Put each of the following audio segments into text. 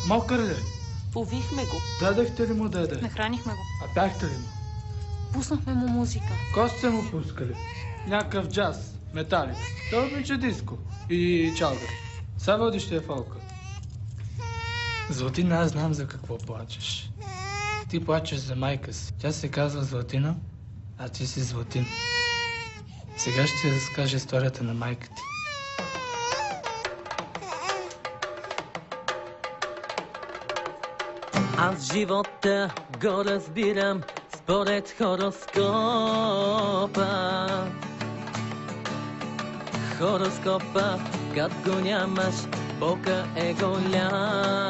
Мокър ли? Повихме го. Дадахте ли му да яде? Нахранихме го. А пяхте ли му? Пуснахме му музика. Ко сте му пускали? Някакъв джаз, металик. Той обича диско и чалга. Сега водиш тия фолка. Златина, аз знам за какво плачеш. Ти плачеш за майка си. Тя се казва Златина, а ти си Златин. Сега ще ти разкажа историята на майка ти. Аз живота го разбирам според хороскопа. Хороскопа, като го нямаш, болка е голяма.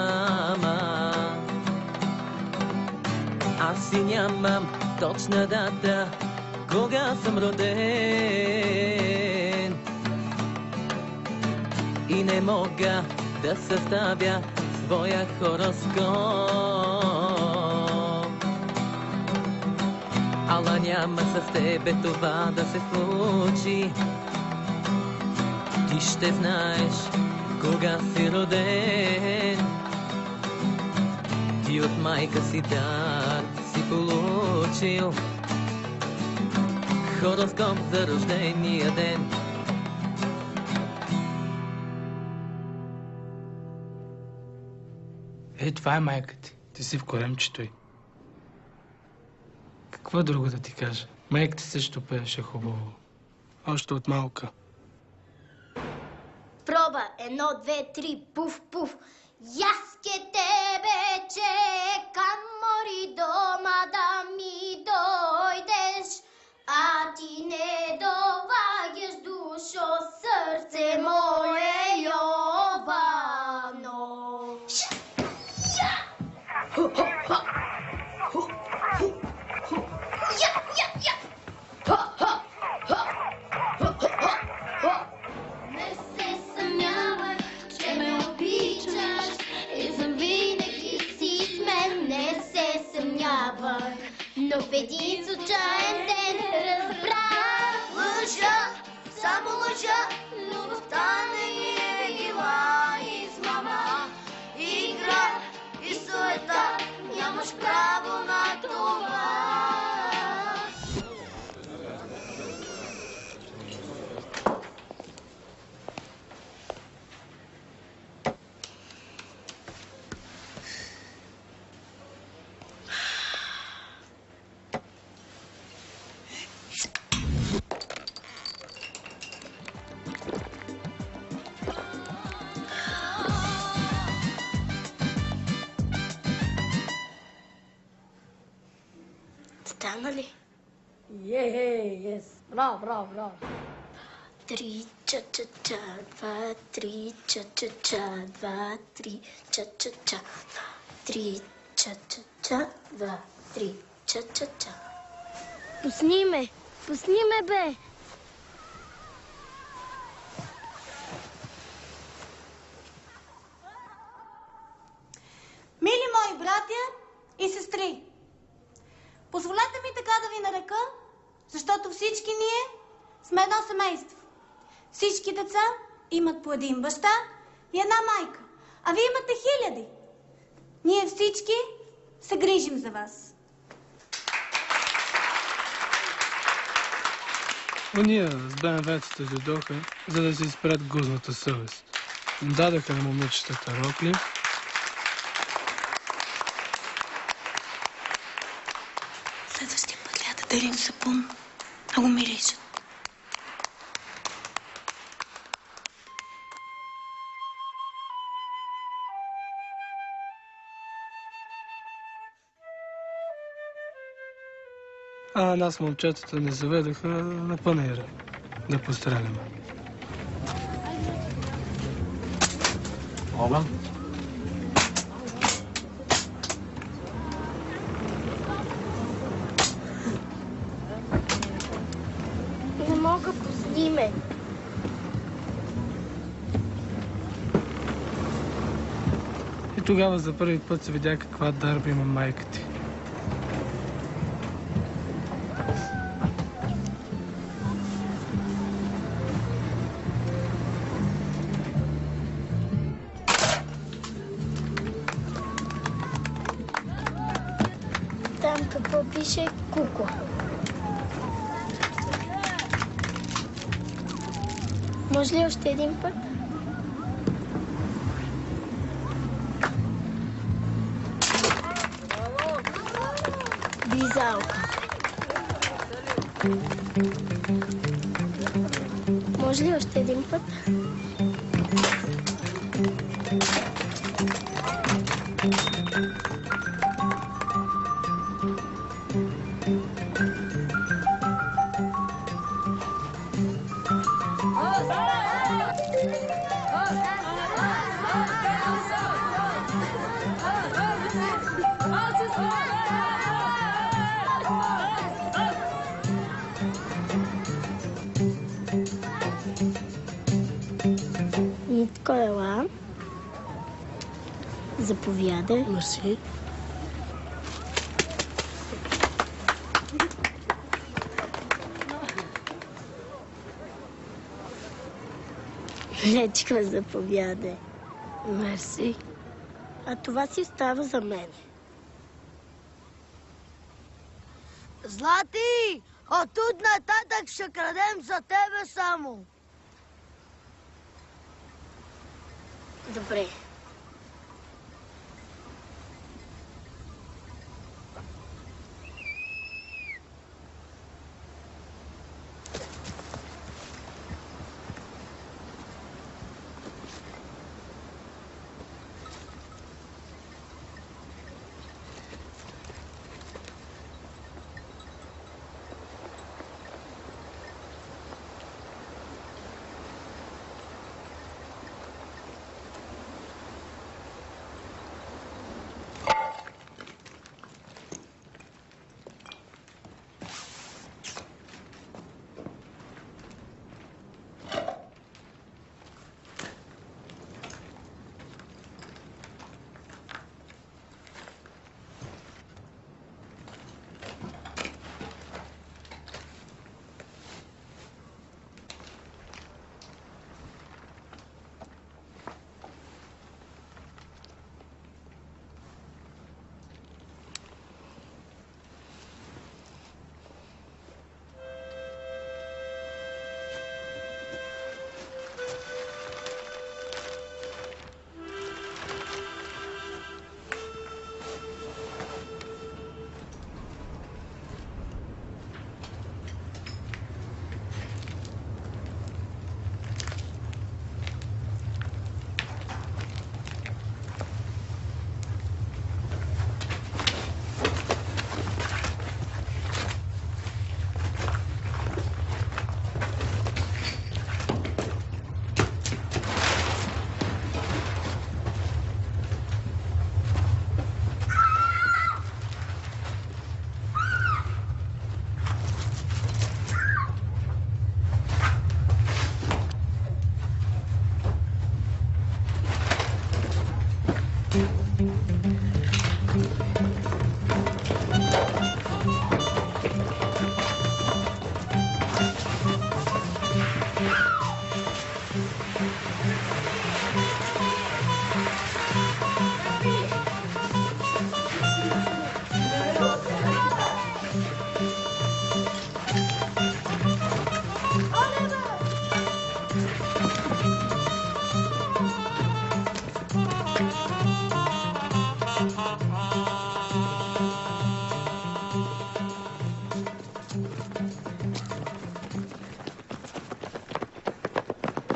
Аз си нямам точна дата, кога съм роден. И не мога да съставя своя хороскоп. Ала няма с тебе това да се случи. Ти ще знаеш кога си роден. Ти от майка си дар си получил хороскоп за рождения ден. Ей, това е майка ти. Ти си в коремчето й. Какво друго да ти кажа? Майка ти също пееше хубаво. Още от малка. Проба, 1, 2, 3, пуф, пуф. Аз ке тебе чекам, мори дома да ми дойдеш, а ти не довагаш, душо, сърце мое Йовано. Не се съмнявай, че ме обичаш и завинаги си с мен. Не се съмнявай, но в един случайен ден разбрах. Лъжа, само лъжа, любовта не е била измама. Игра и суета, нямаш право на това. Стана ли? Yes. Браво, браво, браво. 3, ча-ча-ча, 2, 3, ча-ча-ча, 2, 3, ча-ча-ча, 3, ча-ча-ча, 2, 3, ча-ча-ча. Пусни ме, бе. Мили мои братя и сестри, позволете ми така да ви нарека, защото всички ние сме едно семейство. Всички деца имат по един баща и една майка, а вие имате хиляди. Ние всички се грижим за вас. Ония с БМВ-цата дойдоха, за да си изпрят гузната съвест. Им дадаха на момичетата рокли. Следващия път ля да дарим сапун, а го миришат. А нас момчетата не заведаха на панаира да постреляме. Огън. Не мога, пусни ме. И тогава за първи път се видя каква дарба има майка ти. пише кукла. Може ли още един път? Близалка. Може ли още един път? Нитко, ела. Заповядай. Мерси. Лечка, заповядай. Мерси. А това си остава за мен. Злати! От тут нататък ще крадем за тебе само. Добре.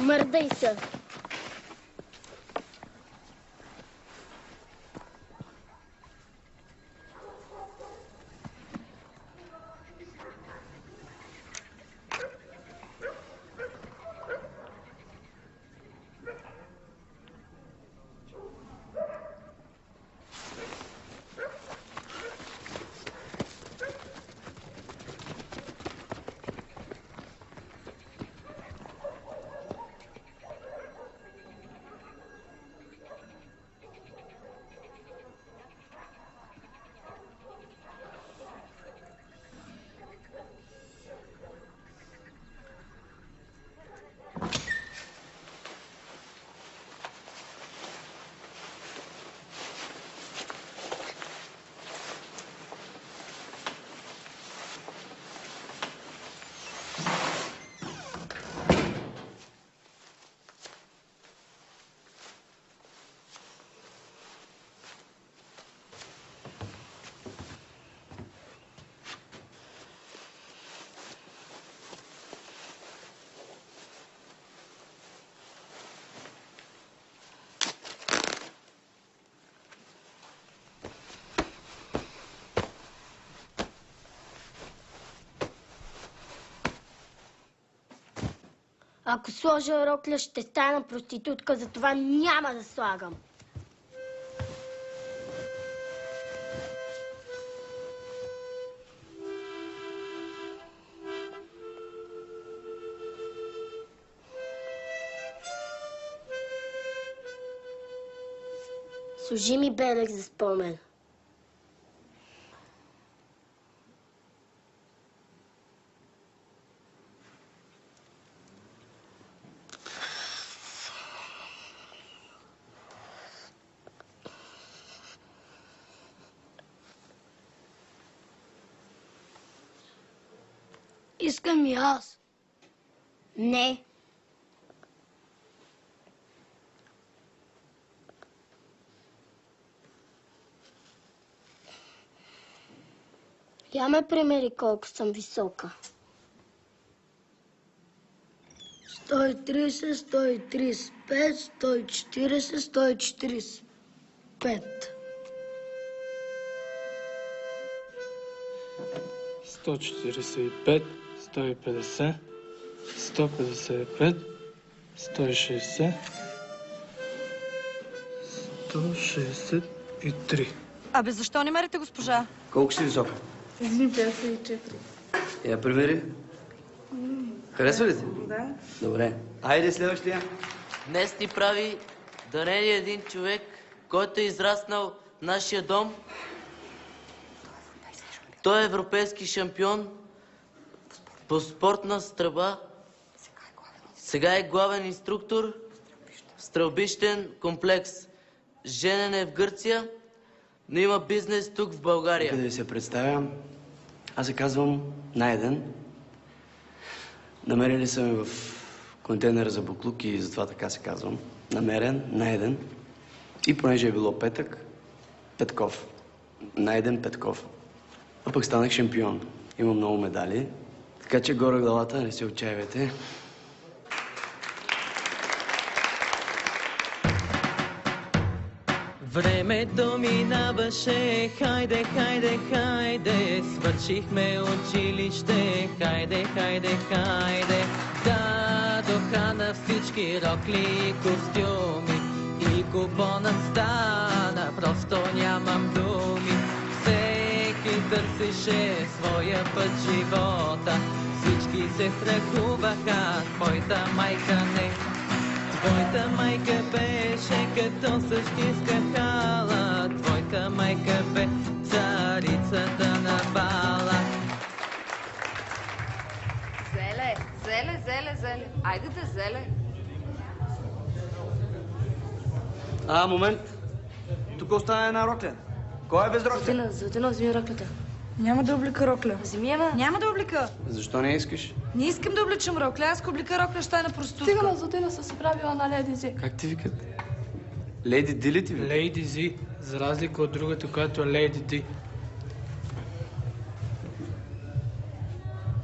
Мърдай се. Ако сложа рокля, ще стана проститутка, затова няма да слагам. Служи ми белег за спомен. Искам и аз. Не. Я ме примери колко съм висока. 130, 135, 140, 145. 145, 150, 155, 160, 163. Абе, защо не мерите госпожа? Колко си висока? 1,54. Я примери. Харесва ли ти? Да. Добре. Айде следващия. Днес ни прави дарение един човек, който е израснал в нашия дом. Той е европейски шампион по спортна стрелба. Сега е главен инструктор в стрелбищен комплекс. Женен е в Гърция, но има бизнес тук в България. Къде ви се представя? Аз се казвам Найден. Намерили са ме в контейнера за буклук и затова така се казвам. Намерен, Найден. И понеже е било петък, Петков. Найден Петков. А пък станах шампион. Имам много медали. Така че горе главата, не се отчаивайте. Времето минаваше, хайде, хайде, хайде, свършихме училище, хайде, хайде, хайде. Дадоха на всички рокли и костюми и купонът стана, просто нямам думи. Всеки търсеше своя път живота, всички се страхуваха, твоята майка не. Твоята майка беше като същинска хала, твоята майка бе царицата на бала. Зеле, зеле, зеле, зеле. Айде да зеле. Момент. Тук остана една рокля. Кой е без рокля? Златина, вземи роклята. Няма да облека рокля. Вземи я, ма. Няма да облека. Защо не искаш? Не искам да обличам рокля. Аз ако облека рокля, ще стана проститутка. Стига, Златина са се правила на Леди Зи. Как ти викат? Лейди Ди ли ти ви? Лейди Зи, за разлика от другата, която е Лейди Ди.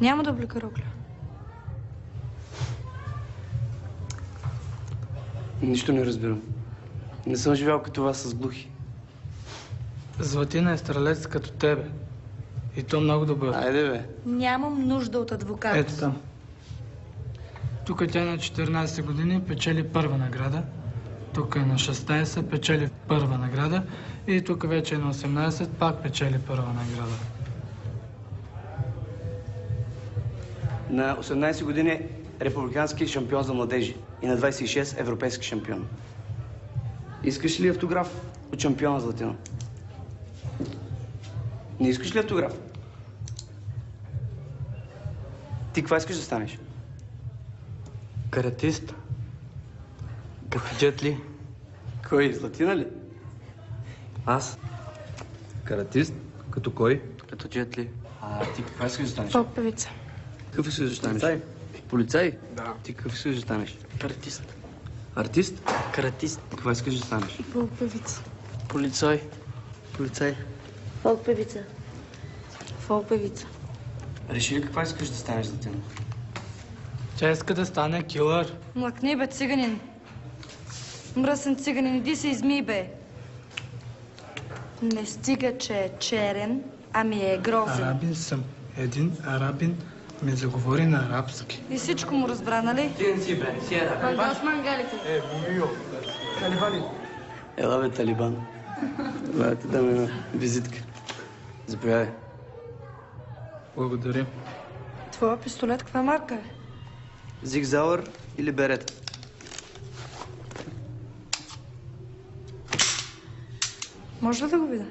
Няма да облека рокля. Нищо не разбирам. Не съм живял като вас с глухи. Златина е стрелец като тебе. И то много добър. Айде, бе. Нямам нужда от адвокат. Ето там. Тук тя на 14 години печели първа награда. Тук е на 16 печели първа награда. И тук вече е на 18 пак печели първа награда. На 18 години е републикански шампион за младежи и на 26 европейски шампион. Искаш ли автограф от шампиона Златина? Не искаш ли автограф? Ти каква искаш да станеш? Каратист. Като Джет Ли. Кой? Златина ли? Аз? Каратист? Като кой? Като Джет Ли. Ти каква искаш да станеш? Поп-певица. Какъв искаш да станеш? Полицай. Полицай? Да. Ти какъв искаш да станеш? Каратист. Артист? Каратист. Каква искаш да станеш? Поп-певица. Полицай. Полицай. Фолк-певица. Фолк-певица. Реши ли каква искаш да станеш, Златина? Тя иска да стане килър. Млъкни, бе, циганин. Мръсен циганин, иди се измий, бе. Не стига, че е черен, ами е грозен. Арабин съм. Един арабин Ми заговори на арабски. И всичко му разбра, нали? Ти не си, бе, не си е да. Мангал с мангалите. Талибани. Ела бе, Талибан. Това да ти дам една визитка. Заповядай. Благодаря. Твоя пистолет каква марка е? Зигзауър или Берета? Може ли да го видя?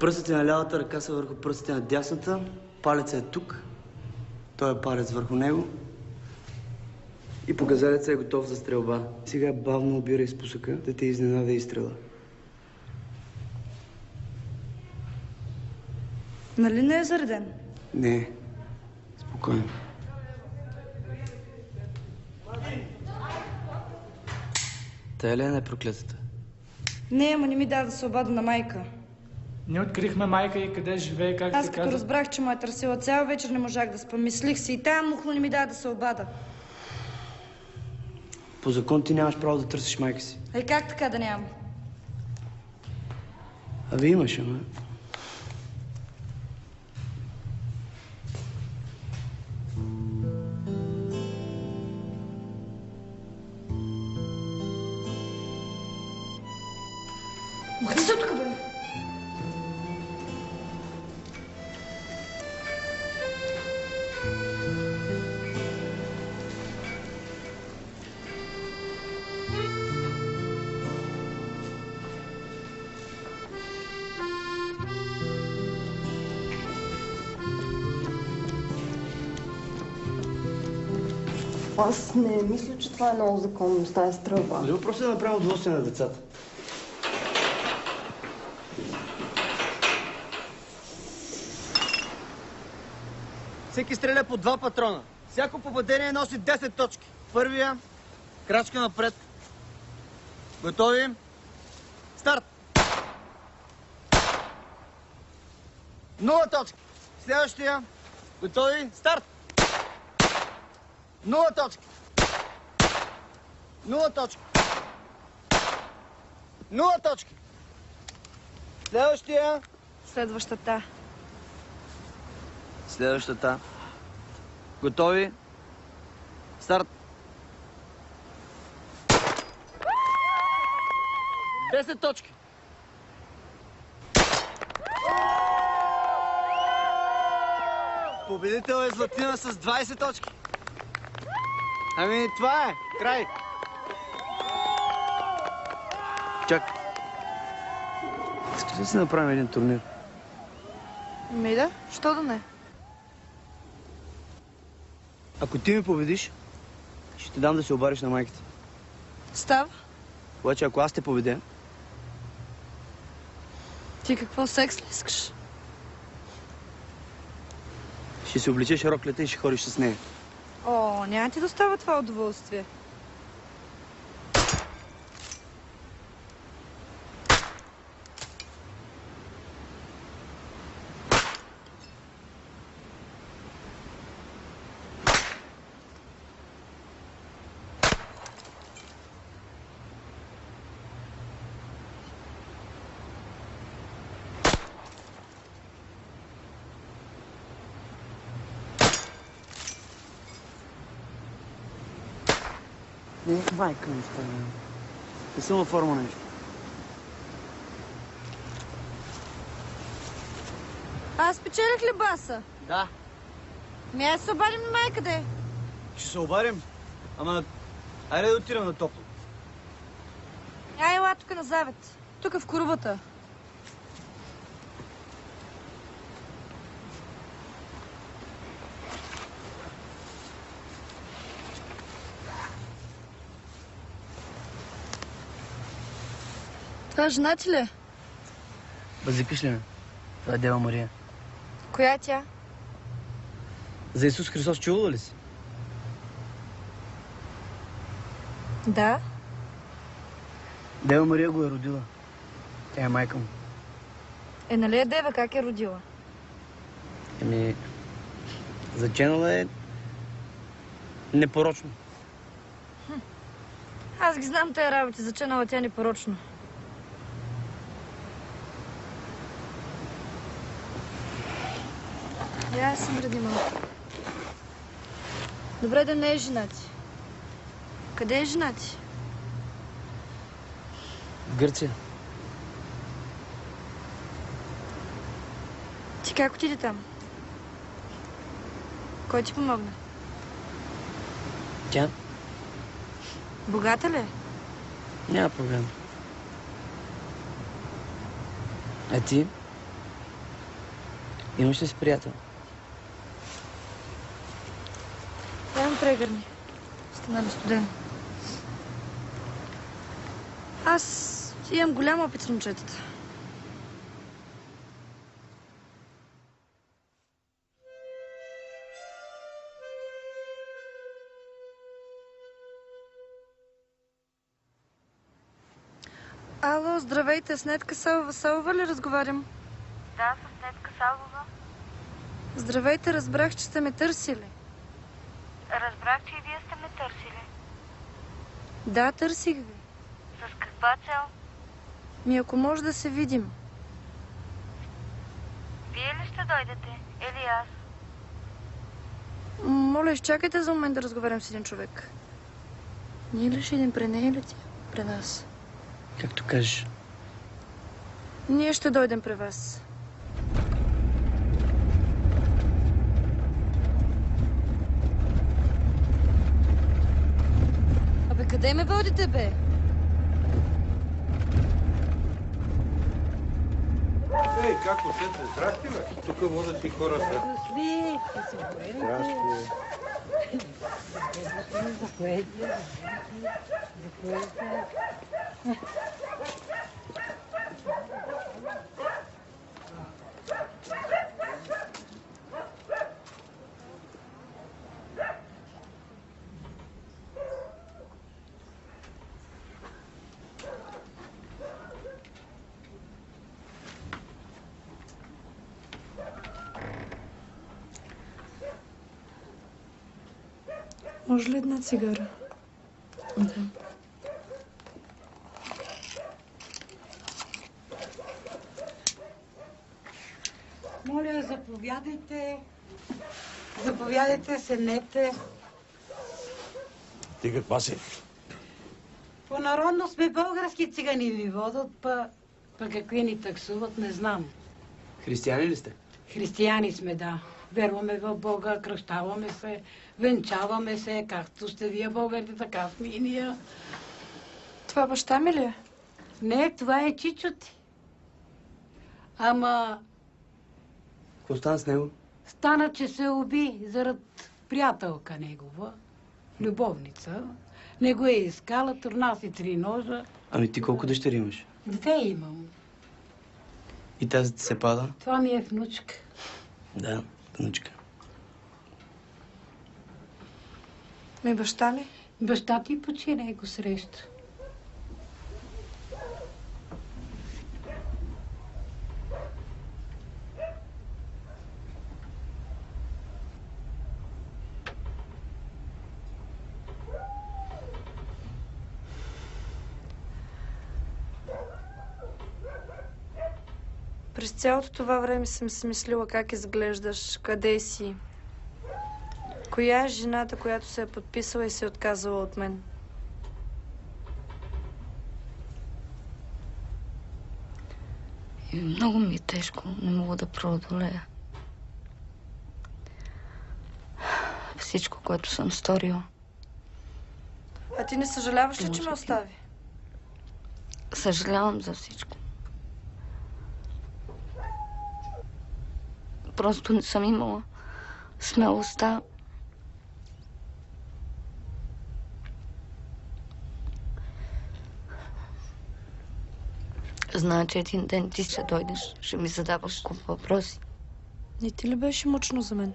Пръстите на лявата ръка са върху пръстите на дясната. Палецът е тук. Той е палец върху него. И показалецът е готов за стрелба. Сега бавно обирай спусъка, да те изненада изстрела. Нали не е зареден? Не. Спокойно. Тая ли е проклетата? Не, ама не ми даде да се обада на майка. Ние открихме майка и къде живее, как Аз се като казва. разбрах, че ме е търсила цяла вечер, не можах да спа. Мислих си и тая мухна не ми даде да се обада. По закон ти нямаш право да търсиш майка си. Ай как така да нямам? А имаш, ама. Махни се тук, бе! Аз не мисля, че това е много законно с тази стрелба. Дали просто да направим удоволствие на децата? Всеки стреля по 2 патрона. Всяко попадение носи 10 точки. Първия, крачка напред. Готови? Старт! 0 точки. Следващия. Готови? Старт! 0 точки. 0 точки. 0 точки. Следващия. Следващата. Следващата. Готови? Старт! 10 точки. Победител е Златина с 20 точки. Ами, това е. Край. Чакай. Искаш да си направим един турнир? Ми да, що да не? Ако ти ми победиш, ще те дам да се обадиш на майката. Става? Обаче, ако аз те победя, Ти какво, секс ли искаш? ще си обличеш роклята и ще ходиш с нея. О, няма ти достава това удоволствие. Не, майка ми става. Не съм във форма нещо. Аз печелих ли баса? Да. Ми аз се обадим на майка, де. Ще се обадим. Ама, айде да отидем на топло. Ай, ела тук на завет. Тук в корубата. Това жена ти ли е? Базикаш ли ме? Това е Дева Мария. Коя е тя? За Исус Христос чувала ли си? Да. Дева Мария го е родила. Тя е майка му. Е, нали е дева, как е родила? Еми, заченала е непорочно. Аз ги знам тези работи, заченала тя непорочно. И аз съм преди малко. Добре да не е жена ти. Къде е жена ти? В Гърция. Ти как отиде там? Кой ти помогна? Тя? Богата ли е? Няма проблем. А ти? Имаш ли си приятел? Дай ми прегърни. Стана ми студено. Аз имам голям опит с момчетата. Ало, здравейте, с Нетка Савова ли разговарям? Да, с Нетка Савова. Здравейте, разбрах, че сте ме търсили. Разбрах, че и вие сте ме търсили. Да, търсих ви. С каква цел? Ако може да се видим. Вие ли ще дойдете? Или аз? Моля, изчакайте за момент да разговарям с един човек. Ние ли ще идем при нея или ти? При нас? Както кажеш. Ние ще дойдем при вас. Абе, къде ме водите, бе? Ей, как усете? Здрасти, бе. Тук водят и хората. Здрасти. Може ли една цигара? Да. Моля, заповядайте. Заповядайте, седнете. Ти каква си? По-народно сме български цигани ви водят, па какви ни таксуват, не знам. Християни ли сте? Християни сме, да. Верваме в Бога, кръщаваме се, венчаваме се, както сте вие българите, така сме и ние. Това баща ми ли е? Не, това е чичо ти. Ама Какво стана с него? стана, че се уби заради приятелка негова, любовница. Не го е искала, турна си 3 ножа. Ами ти колко дъщери имаш? 2 имам. И тази ти се пада? Това ми е внучка. Да, внучка. Ми баща ли? Баща ти почина и го среща. През цялото това време съм си мислила как изглеждаш, къде си. Коя е жената, която се е подписала и се е отказала от мен? И много ми е тежко, не мога да преодолея. Всичко, което съм сторила. А ти не съжаляваш ли, че ме остави? Съжалявам за всичко. Просто не съм имала смелостта. Зная, че един ден ти ще дойдеш, ще ми задаваш куп въпроси. Не ти ли беше мъчно за мен?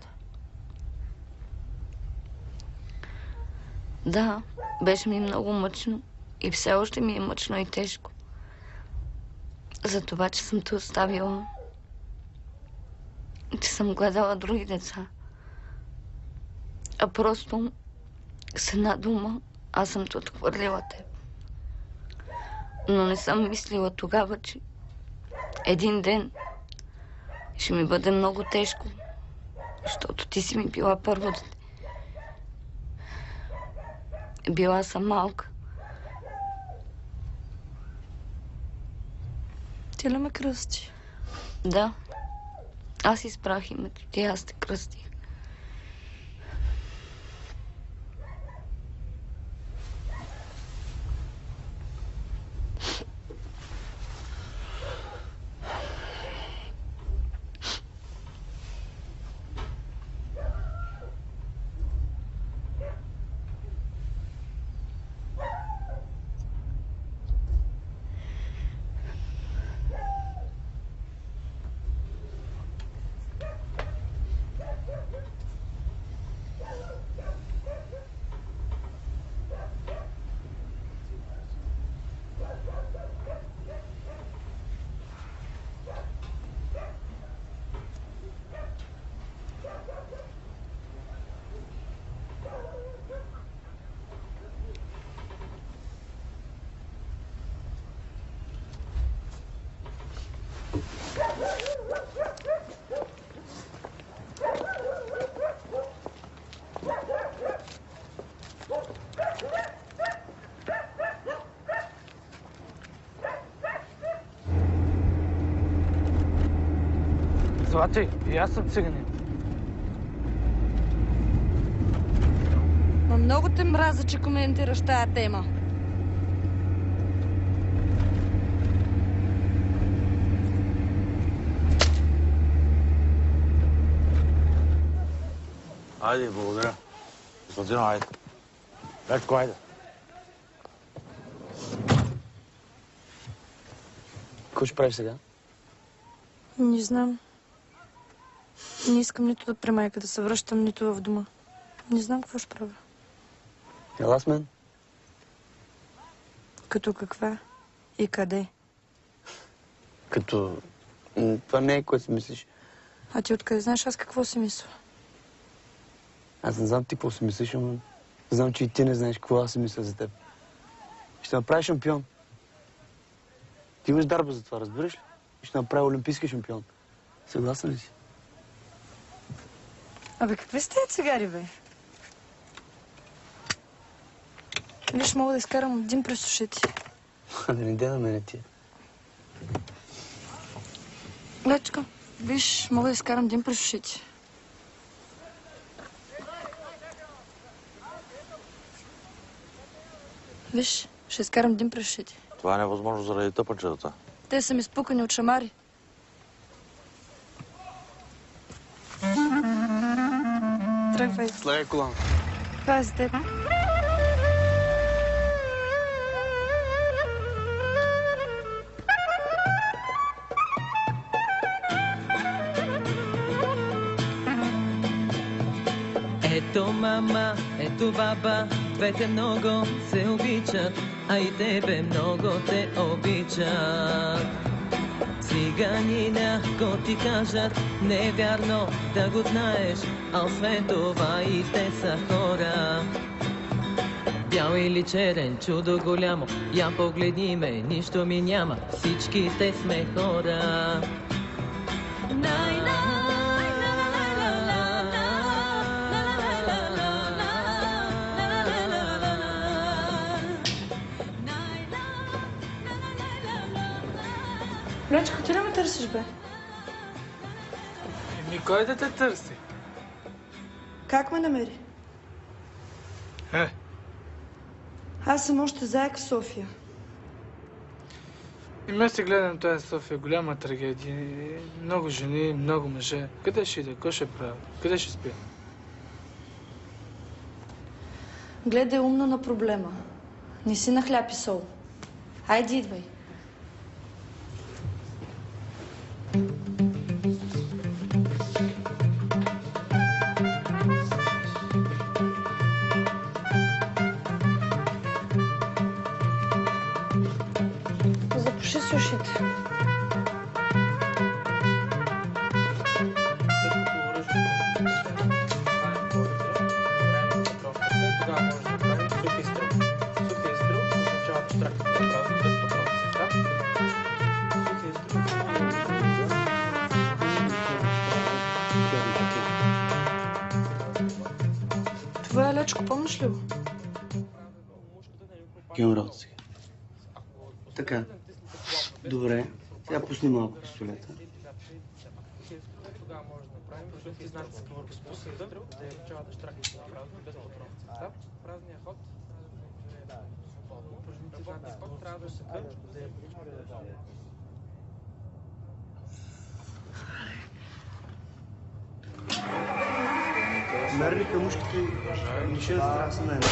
Да, беше ми много мъчно и все още ми е мъчно и тежко. За това, че съм те оставила. Че съм гледала други деца. А просто с една дума аз съм те отхвърлила теб. Но не съм мислила тогава, че един ден ще ми бъде много тежко. Защото ти си ми била първо дете. Била съм малка. Ти ли ме кръсти? Да. Аз изпрах името ти, аз те кръстих. Злати, и аз съм циганин. Но много те мраза, че коментираш тая тема. Айде, благодаря. Сладина, айде. Лечко, айде. Какво ще правиш сега? Не знам. Не искам нито да премайка да се връщам, нито в дома. Не знам какво ще правя. Ела с мен. Като каква и къде? Като... Това не е което си мислиш. А ти откъде знаеш аз какво си мисля? Аз не знам ти какво си мислиш, но знам, че и ти не знаеш какво аз си мисля за теб. Ще направи шампион. Ти имаш дарба за това, разбираш ли? Ще направи олимпийски шампион. Съгласен ли си? Абе, какви сте цигари, бе? Виж, мога да изкарам дим през ушите. Да не дай на мене тия. Лечко, виж, мога да изкарам дим през ушите. Виж, ще изкарам дим през ушите. Това е невъзможно заради тъпачетата. Те са ми спукани от шамари. Тръгвай. Слагай колана. Това е за теб. Ето мама, ето баба, двете много се обичат, а и тебе много те обичат. Циганина, ко ти кажат, не е вярно да го знаеш, а освен това и те са хора. Бял или черен, чудо голямо, я погледни ме, нищо ми няма, всичките сме хора. Лечко, ти ли ме търсиш, бе? Еми, кой да те търси? Как ме намери? Аз съм още заек в София. И ме се гледам тази София, голяма трагедия. Много жени, много мъже. Къде ще иде? Кой ще прави? Къде ще спи? Гледай умно на проблема. Не си на хляб и сол. Хайде, идвай. Запуши си ушите. Това е Лечко, помниш ли го? Генерал сега. Така. Добре. Сега пусни малко пистолета. Мерни камушките и мишел трябва да са най-добре.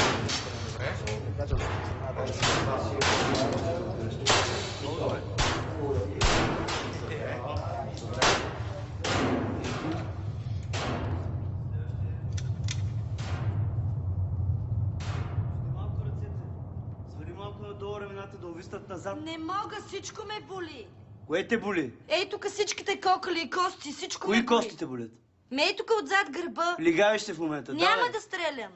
Свали малко надолу рамената да увиснат назад. Не мога, всичко ме боли. Кое те боли? Ей, тук всичките кокали и кости, всичко ме Кои боли. кости те болят? Ей, тук отзад гърба. Лигавиш се в момента. Няма Давай. да стрелям.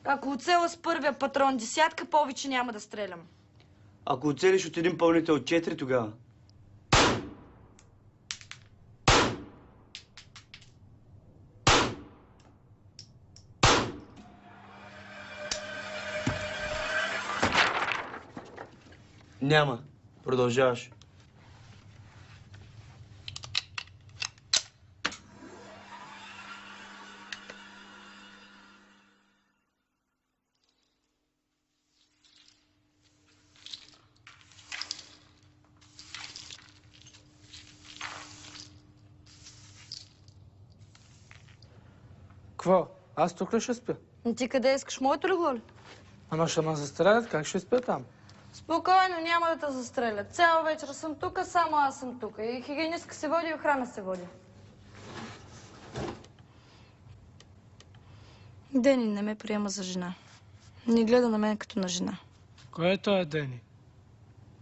Ако оцела с първия патрон десятка, повече няма да стрелям. Ако оцелиш от един пълнител 4, тогава. Няма. Продължаваш. Какво? Аз тук ли ще спя? Ти къде искаш? Моето легло ли? Ама ще ме застрелят, как ще спя там? Спокойно, няма да те застрелят. Цяла вечер съм тук, само аз съм тук. И хигиенистка се води, и охрана се води. Дени не ме приема за жена. Не гледа на мен като на жена. Кой е той Дени?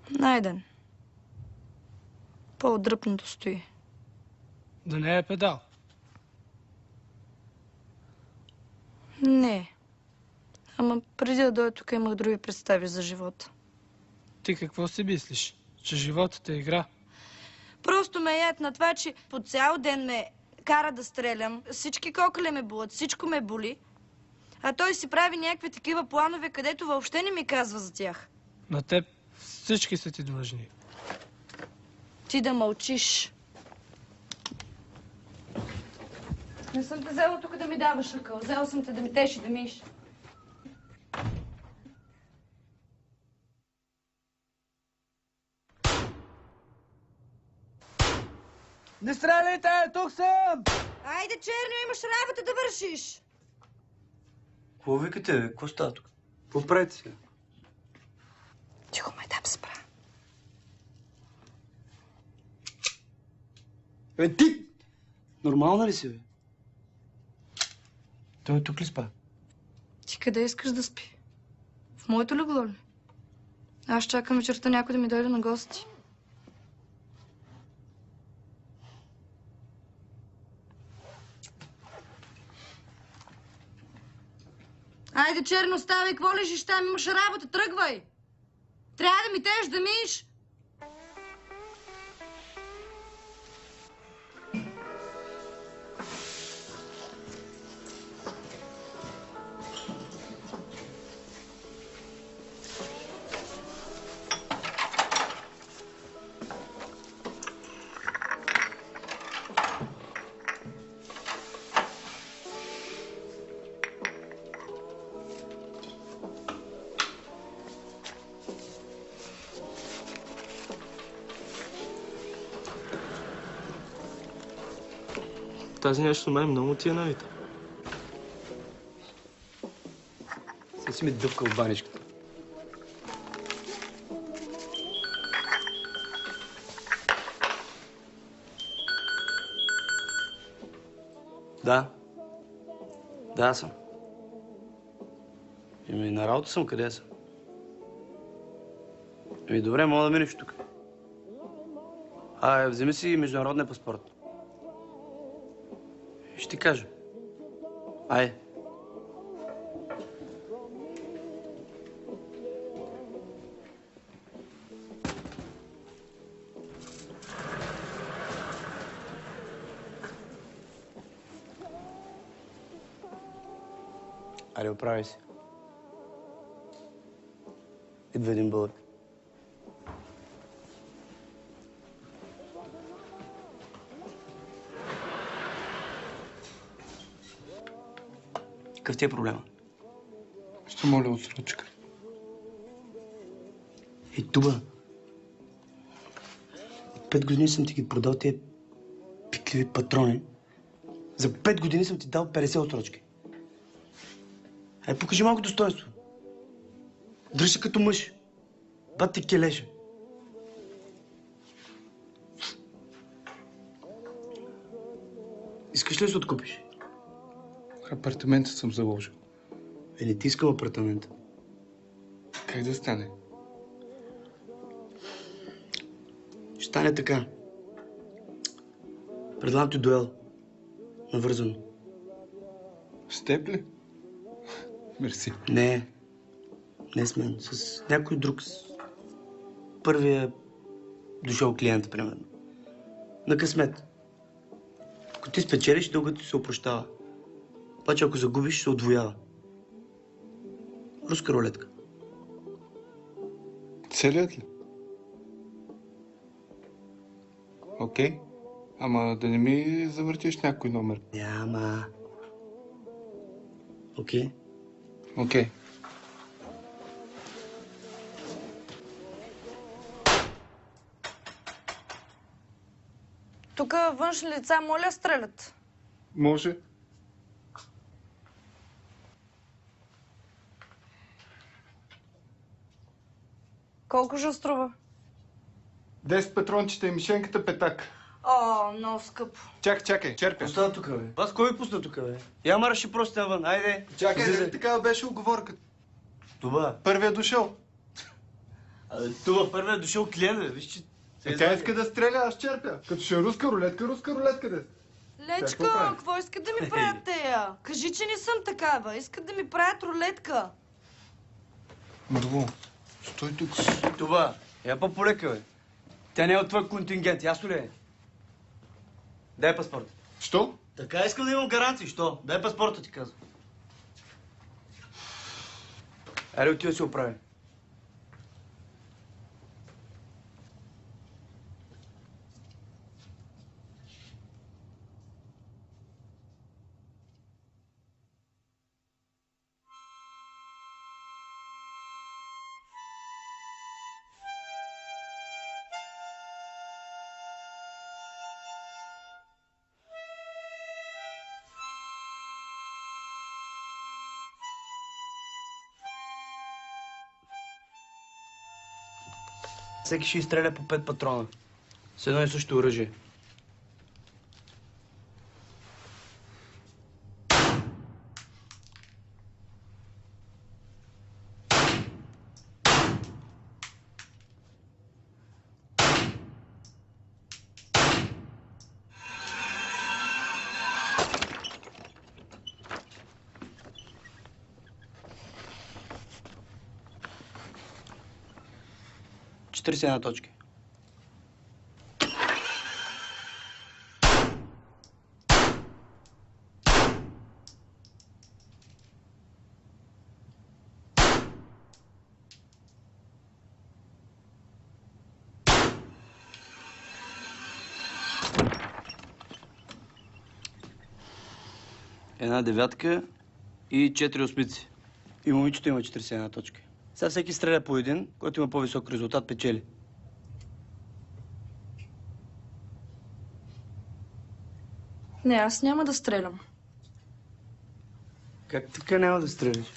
Найден. По-отдръпнато стои. Да не е педал. Не. Ама преди да дойда тук имах други представи за живота. Ти какво си мислиш? Че животът е игра? Просто ме яд на това, че по цял ден ме кара да стрелям. Всички кокали ме болят, всичко ме боли. А той си прави някакви такива планове, където въобще не ми казва за тях. На теб всички са ти длъжни. Ти да мълчиш. Не съм те взела тук да ми даваш акъл. Взела съм те да ми теш и да миш. Не стреляйте! Тук съм! Айде, Черньо, имаш работа да вършиш. Какво викате, бе? Какво става тук? Какво правите сега? Тихо, ме дам спра. Ти! Нормална ли си, бе? Той тук ли спа? Ти къде искаш да спи? В моето легло ли? Аз чакам вечерта някой да ми дойде на гости. Айде, Черно, ставай, какво лежиш там? Имаш работа, тръгвай! Трябва да ми тееш да миш! Тази нещо мен много ти е навита. Сега си ми дъвка в баничката. Да. Да, съм. Еми, на работа съм. Къде съм? Еми, добре, мога да минеш тук. Вземи си международния паспорт. Ще ти кажа. Айде. Айде, оправи се. Идва един бълък. Какъв ти е проблема? Ще моля отсрочка. Ей, Туба. 5 години съм ти ги продал тия пикливи патрони. За 5 години съм ти дал 50 отсрочки. Ай, покажи малко достоинство. Дръж се като мъж. Бат ти келеша. Искаш ли да се откупиш? Апартамента съм заложил. Не ти искам апартамента. Как да стане? Ще стане така. Предлагам ти дуел. Навързано. С теб ли? Мерси. Не. Не с мен. С някой друг. С първия дошъл клиент, примерно. На късмет. Ако ти спечелиш, дългът ти се опрощава. Обаче ако загубиш, се отвоява. Руска рулетка. Целият ли? Окей. Ама да не ми завъртиш някой номер. Няма. Окей? Окей. Тук външни лица, моля, стрелят. Може. Колко ще струва? 10 патрончета и мишенката петак. О, много скъпо. Чакай, черпя. Остава тук, бе. Аз кой ви пусна тук, бе? Я мараши просто навън, айде. Чакай, Излизай. нали такава беше уговорката? Това. Първият дошъл. Това първият дошъл клиент, бе. Виж, че... Тя иска да стреля, аз черпя. Като ще е руска рулетка да. Лечко, какво искат да ми правят тея? Кажи, че не съм такава. Искат да ми правят рулетка. Марго, стой тук. Това. Я по-полека, бе. Тя не е от твой контингент, ясно ли е? Дай паспорта. Що? Така искам да имам гаранции, що? Дай паспорта, ти казвам. Айде, отива си оправи. Всеки ще изстреля по 5 патрона. С едно и също оръжие. Една точки. Една девятка и 4 осмици. И момичето има 41 точки. Сега всеки стреля по един, който има по-висок резултат, печели. Не, аз няма да стрелям. Как така няма да стреляш?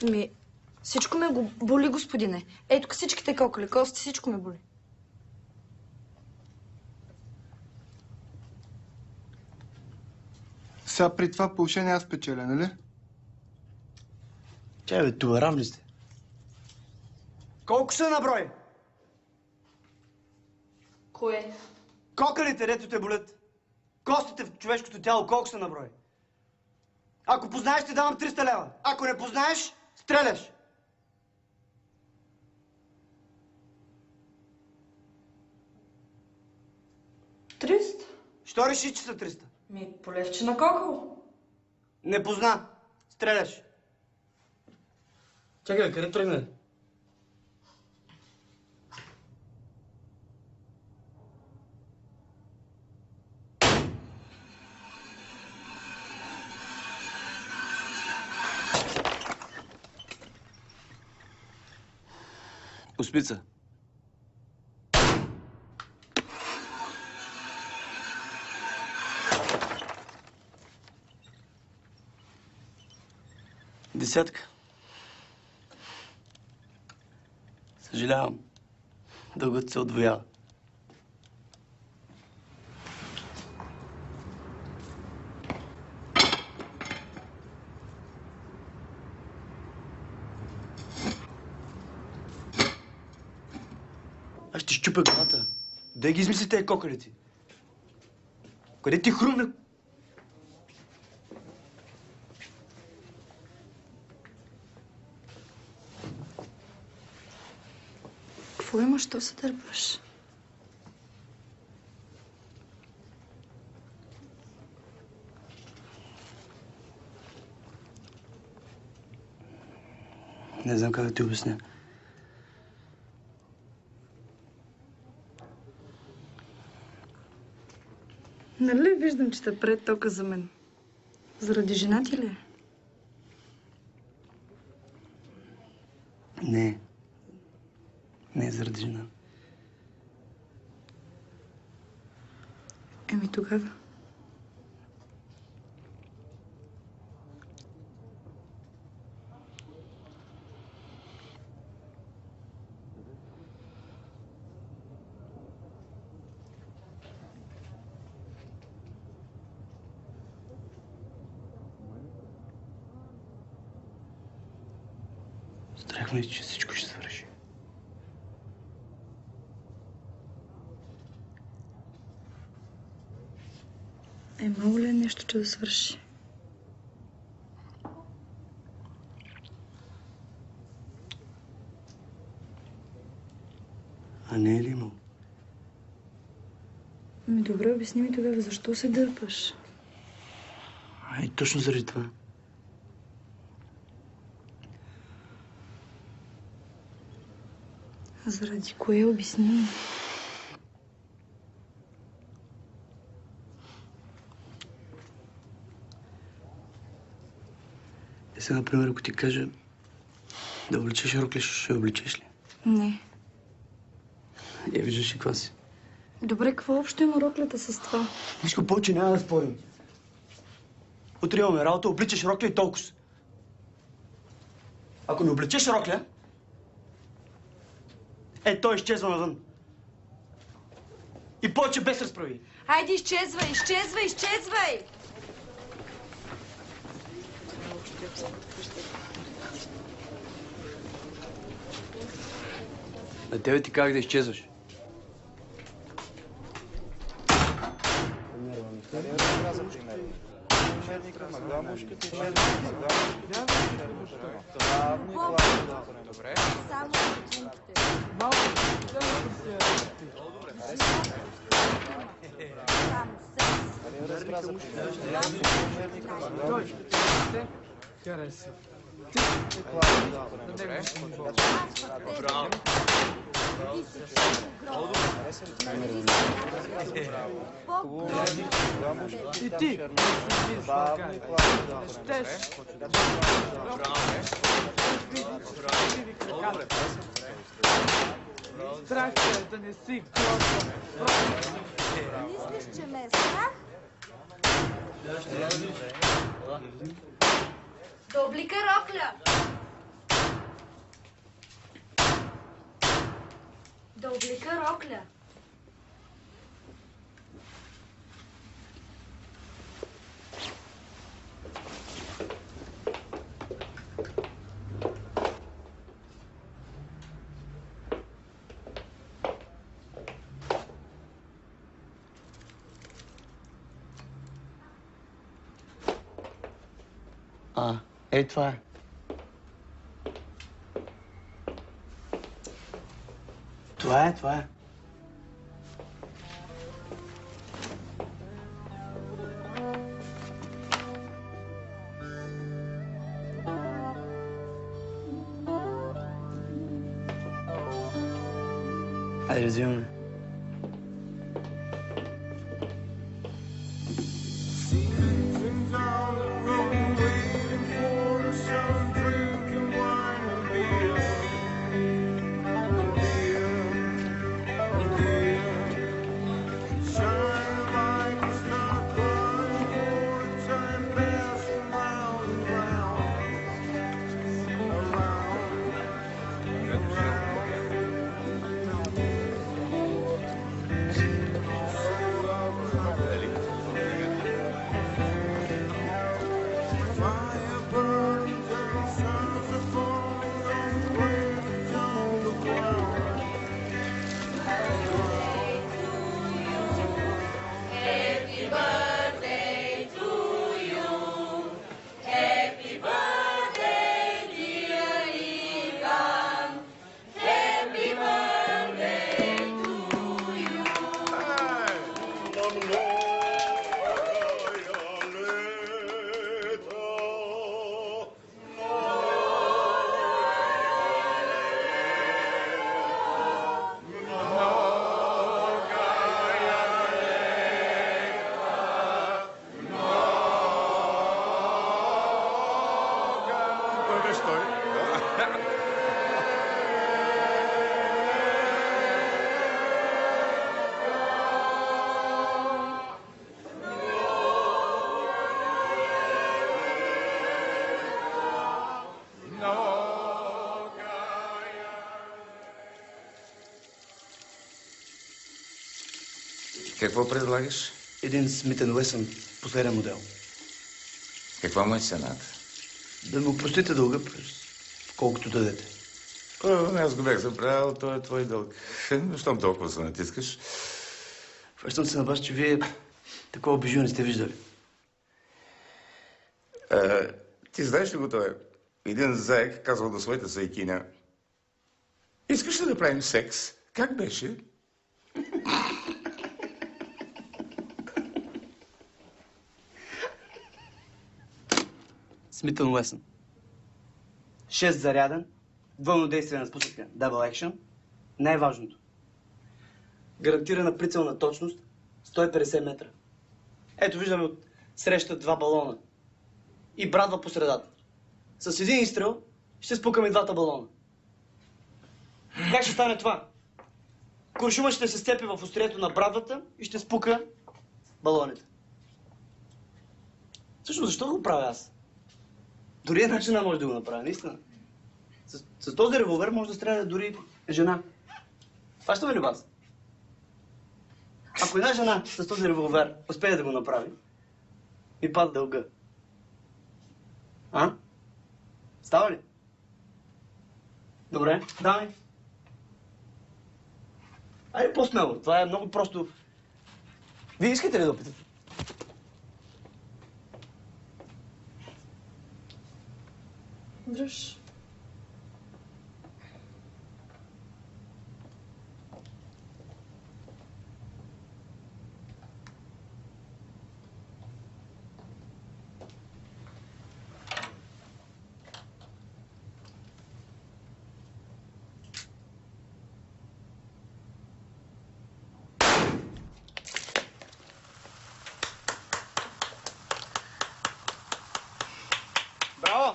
Всичко ме боли, господине. Ей, тук всичките кокали, кости, всичко ме боли. Сега при това положение аз печеля, нали? Чай, бе, това равни сте. Колко са на брой? Кое? Кокалите, дето те болят. Костите в човешкото тяло, колко са на брой? Ако познаеш, ти давам 300 лева. Ако не познаеш, стреляш. Що реши, че са 300? Полевче на кокъл. Не позна. Стреляш. Чакай, къде тръгна? Успица. Десятка. Съжалявам. Дългът се отвоява. Аз ще щупя главата. Дай ги измисли тези кокалици. Къде ти хрумна? Какво има, що се дърпаш? Не знам как да ти обясня. Нали виждам, че те пред тока за мен? Заради жена ти ли е? Не. Не е заради жена. Еми тогава. Страх ме, че всичко ще свърши. Мало ли е нещо, че да свърши? А не е ли имало? Ами добре, обясни ми тогава, защо се дърпаш? Ай, точно заради това. Заради кое, обясни? Сега, например, ако ти кажа да обличеш рокля, ще обличеш ли? Не. Виждаш ли каква си? Добре, какво общо има роклята с това? Нищо повече няма да спорим. Утре имаме работа, обличаш рокля и толкова. Ако не обличеш рокля, той изчезва навън. И повече без разправи. Хайде, изчезвай, изчезвай, изчезвай! На тебе ти как да изчезваш? И ти! Страх е да не си гласен. Мислиш, че ме е страх? Да облика рокля! Да облика рокля! Това е. Това е. Айде, взимаме. Какво предлагаш? Един Смит енд Уесън, последен модел. Каква му е цената? Да му простите дълга, колкото дадете. Аз го бях забравил, той е твой дълг. Щом толкова се натискаш? Връщам се на вас, че вие такова бижу не сте виждали. Ти знаеш ли го това? Един заек казал на своята заекиня: искаш ли да правим секс? Как беше? Смит енд Уесън. 6 заряден, двойно действие на спусъка, Double Action. Най-важното. Гарантирана прицелна точност, 150 метра. Ето виждаме от среща 2 балона. И брадва по средата. С един изстрел ще спукаме двата балона. Как ще стане това? Куршума ще се степи в острието на брадвата и ще спука балоните. Всъщност, защо го правя аз? Дори една жена може да го направи, наистина. С този револвер може да стреля дори жена. Фащаме ли вас? Ако една жена с този револвер успее да го направи, ми пада дълга. А? Става ли? Добре, давай. Айде по-смело, това е много просто. Вие искате ли да опитате? Дръж. Браво!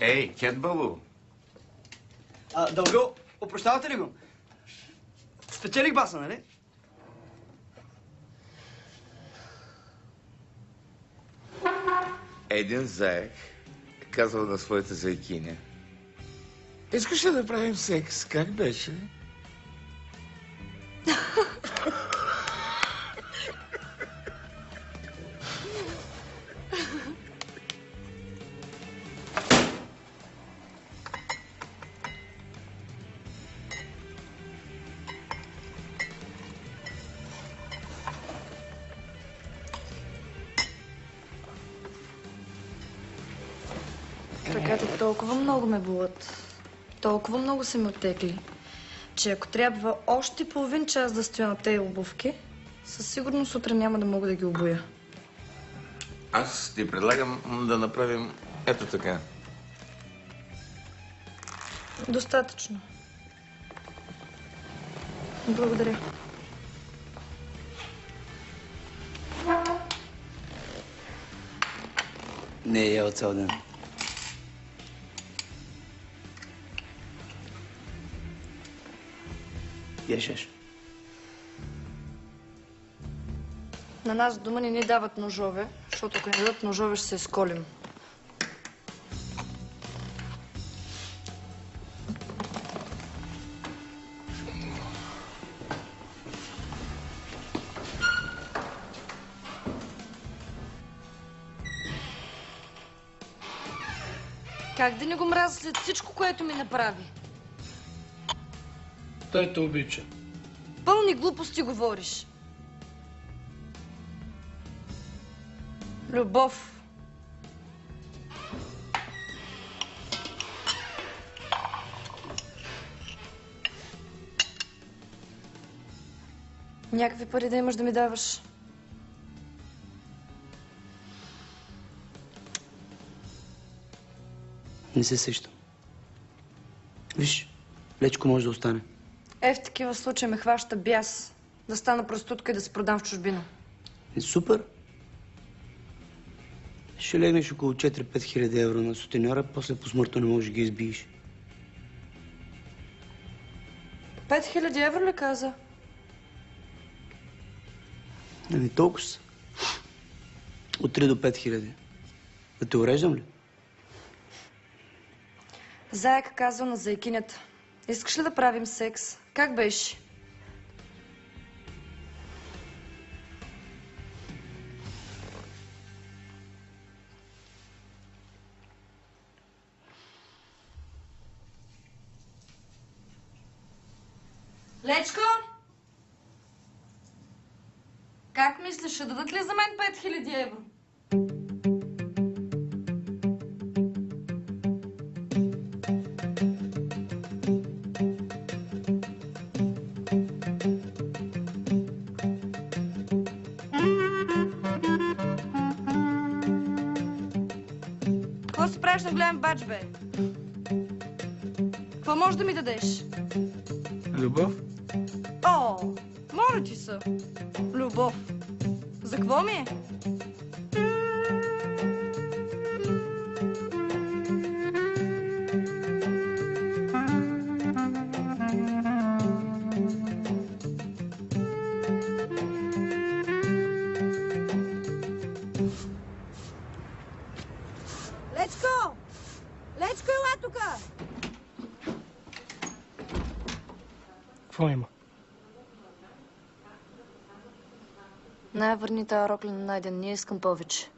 Ей, Кетбалу! Дълго, опрощавате ли го? Спечелих баса, нали? Един заек казал на своята заекиня: искаш ли да правим секс? Как беше? Краката толкова много ме болят. Толкова много са ми оттекли, че ако трябва още половин час да стоя на тези обувки, Със сигурност утре няма да мога да ги обоя. Аз ти предлагам да направим ето така. Достатъчно. Благодаря. Не е ял цял ден. Ешеш. На нас дома не ни дават ножове, защото ако ни дадат ножове, ще се изколим. Как да не го мразя след всичко, което ми направи? Той те обича. Пълни глупости говориш. Любов. Някакви пари да имаш да ми даваш. Не се сещам. Виж, лечко може да остане. В такива случаи ме хваща бяс. Да стана проститутка и да се продам в чужбина. Супер. Ще легнеш около 4-5 хиляди евро на сутеньора, после по смъртно не можеш да ги избиеш. 5000 евро ли каза? Ами толкова са. От 3 до 5 хиляди. Да те уреждам ли? Заек казва на заекинята. Искаш ли да правим секс? Как беше? Лечко! Как мислиш, ще дадат ли за мен 5000 евро? Какво се правиш на голям бач, бе? Какво можеш да ми дадеш? Любов? О, моля ти се. Любов. За какво ми е? Лечко! Лечко, ела тука! Какво има? Най-върни тази рокля на Найден. Не искам повече.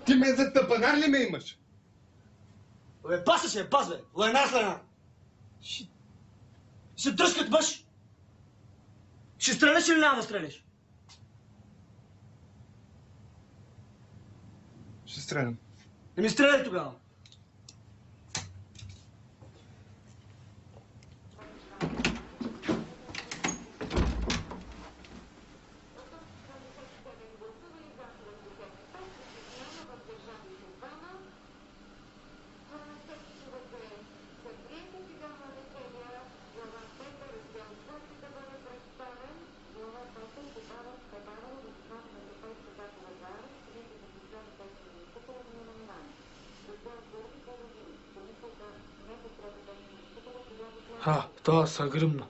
Ти ме за тъпанар ли ме имаш? Бе, паса се, пас, бе! Лайна с лайна! Ще дръскат мъж! Ще стреляш или няма да стреляш? Ще стрелям. Не ми стреляй тогава! Това са гръмна.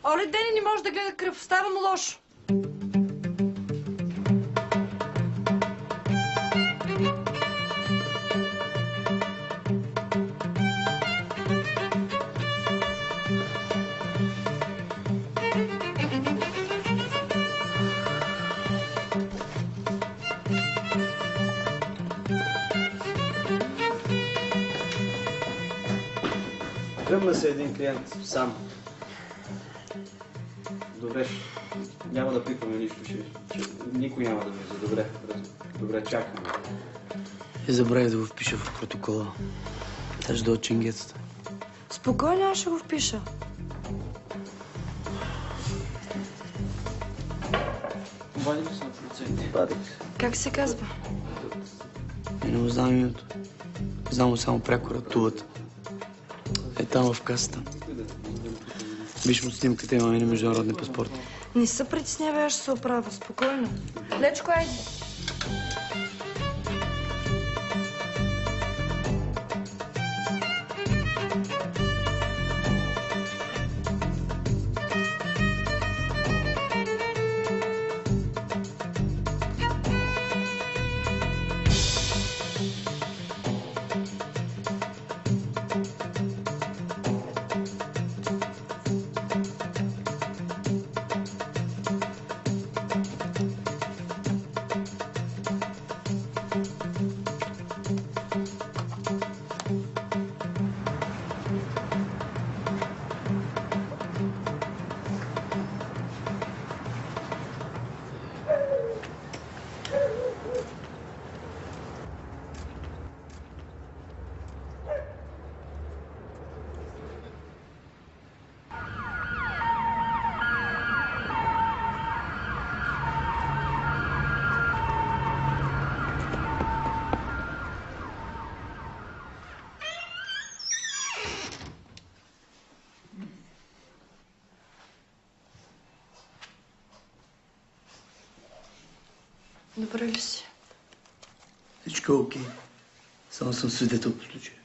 Оле, Дени не може да гледа кръв. Става му лошо. Гръмна се един клиент сам. Добре. Няма да пипаме нищо, никой няма да влезе. Добре, добре, чакаме. И забравя да го впиша в протокола. Даже до чингецата. Спокойно, аз ще го впиша. Вади ли са на проценти? Вадих се. Как се казва? Не му знам името. Знам му само прякора тулата. Е там в касата. Виж му снимката, имаме международни паспорти. Не се притеснявай, аз ще се оправя. Спокойно. Лечко, айде. Добре ли си? Всичко е окей. Само съм свидетел по случая.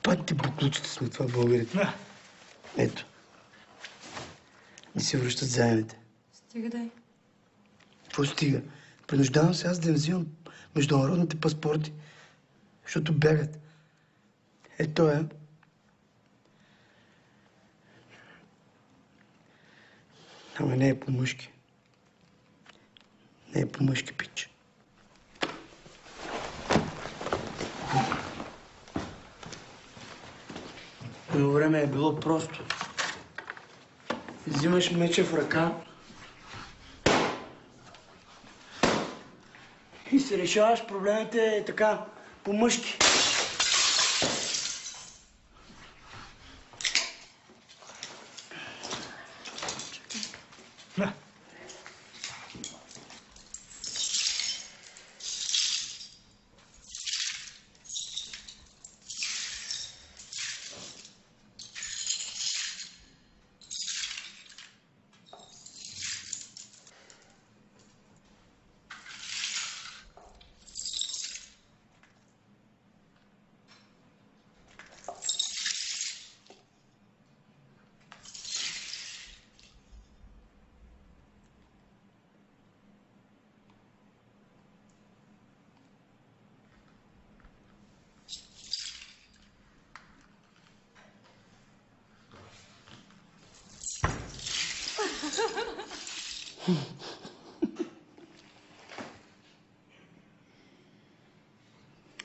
Пак ти буклучета сме това, българите. Ето. Не се връщат заемите. Стига дай. Какво стига? Принуждавам се аз да им взимам международните паспорти, защото бягат. Ето е. Ама не е по-мъжки. Не е по-мъжки, пич. Едно време е било просто. Взимаш меча в ръка и се решаваш проблемите така, по-мъжки.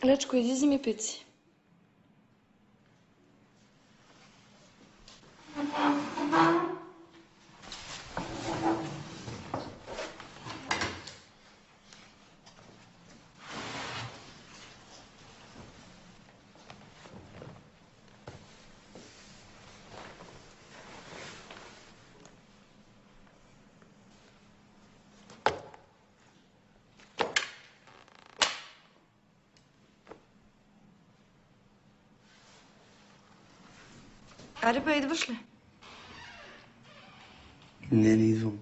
Лечко, иди вземи пици. Аре, бе, идваш ли? Не идвам.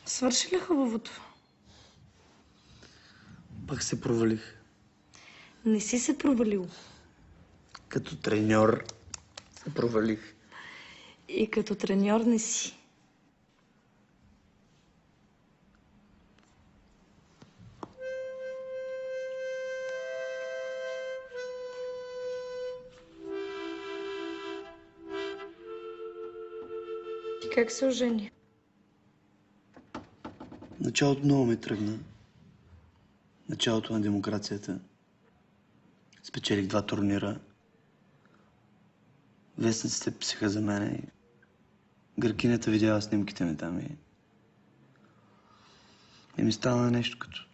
Свърши ли хубавото? Пак се провалих. Не си се провалил. Като треньор се провалих. И като треньор не си. Ти как се ожени? Началото много ме тръгна. Началото на демокрацията. Спечелих 2 турнира. Вестниците писаха за мене. Гъркинята видяла снимките ми там и ми стана нещо като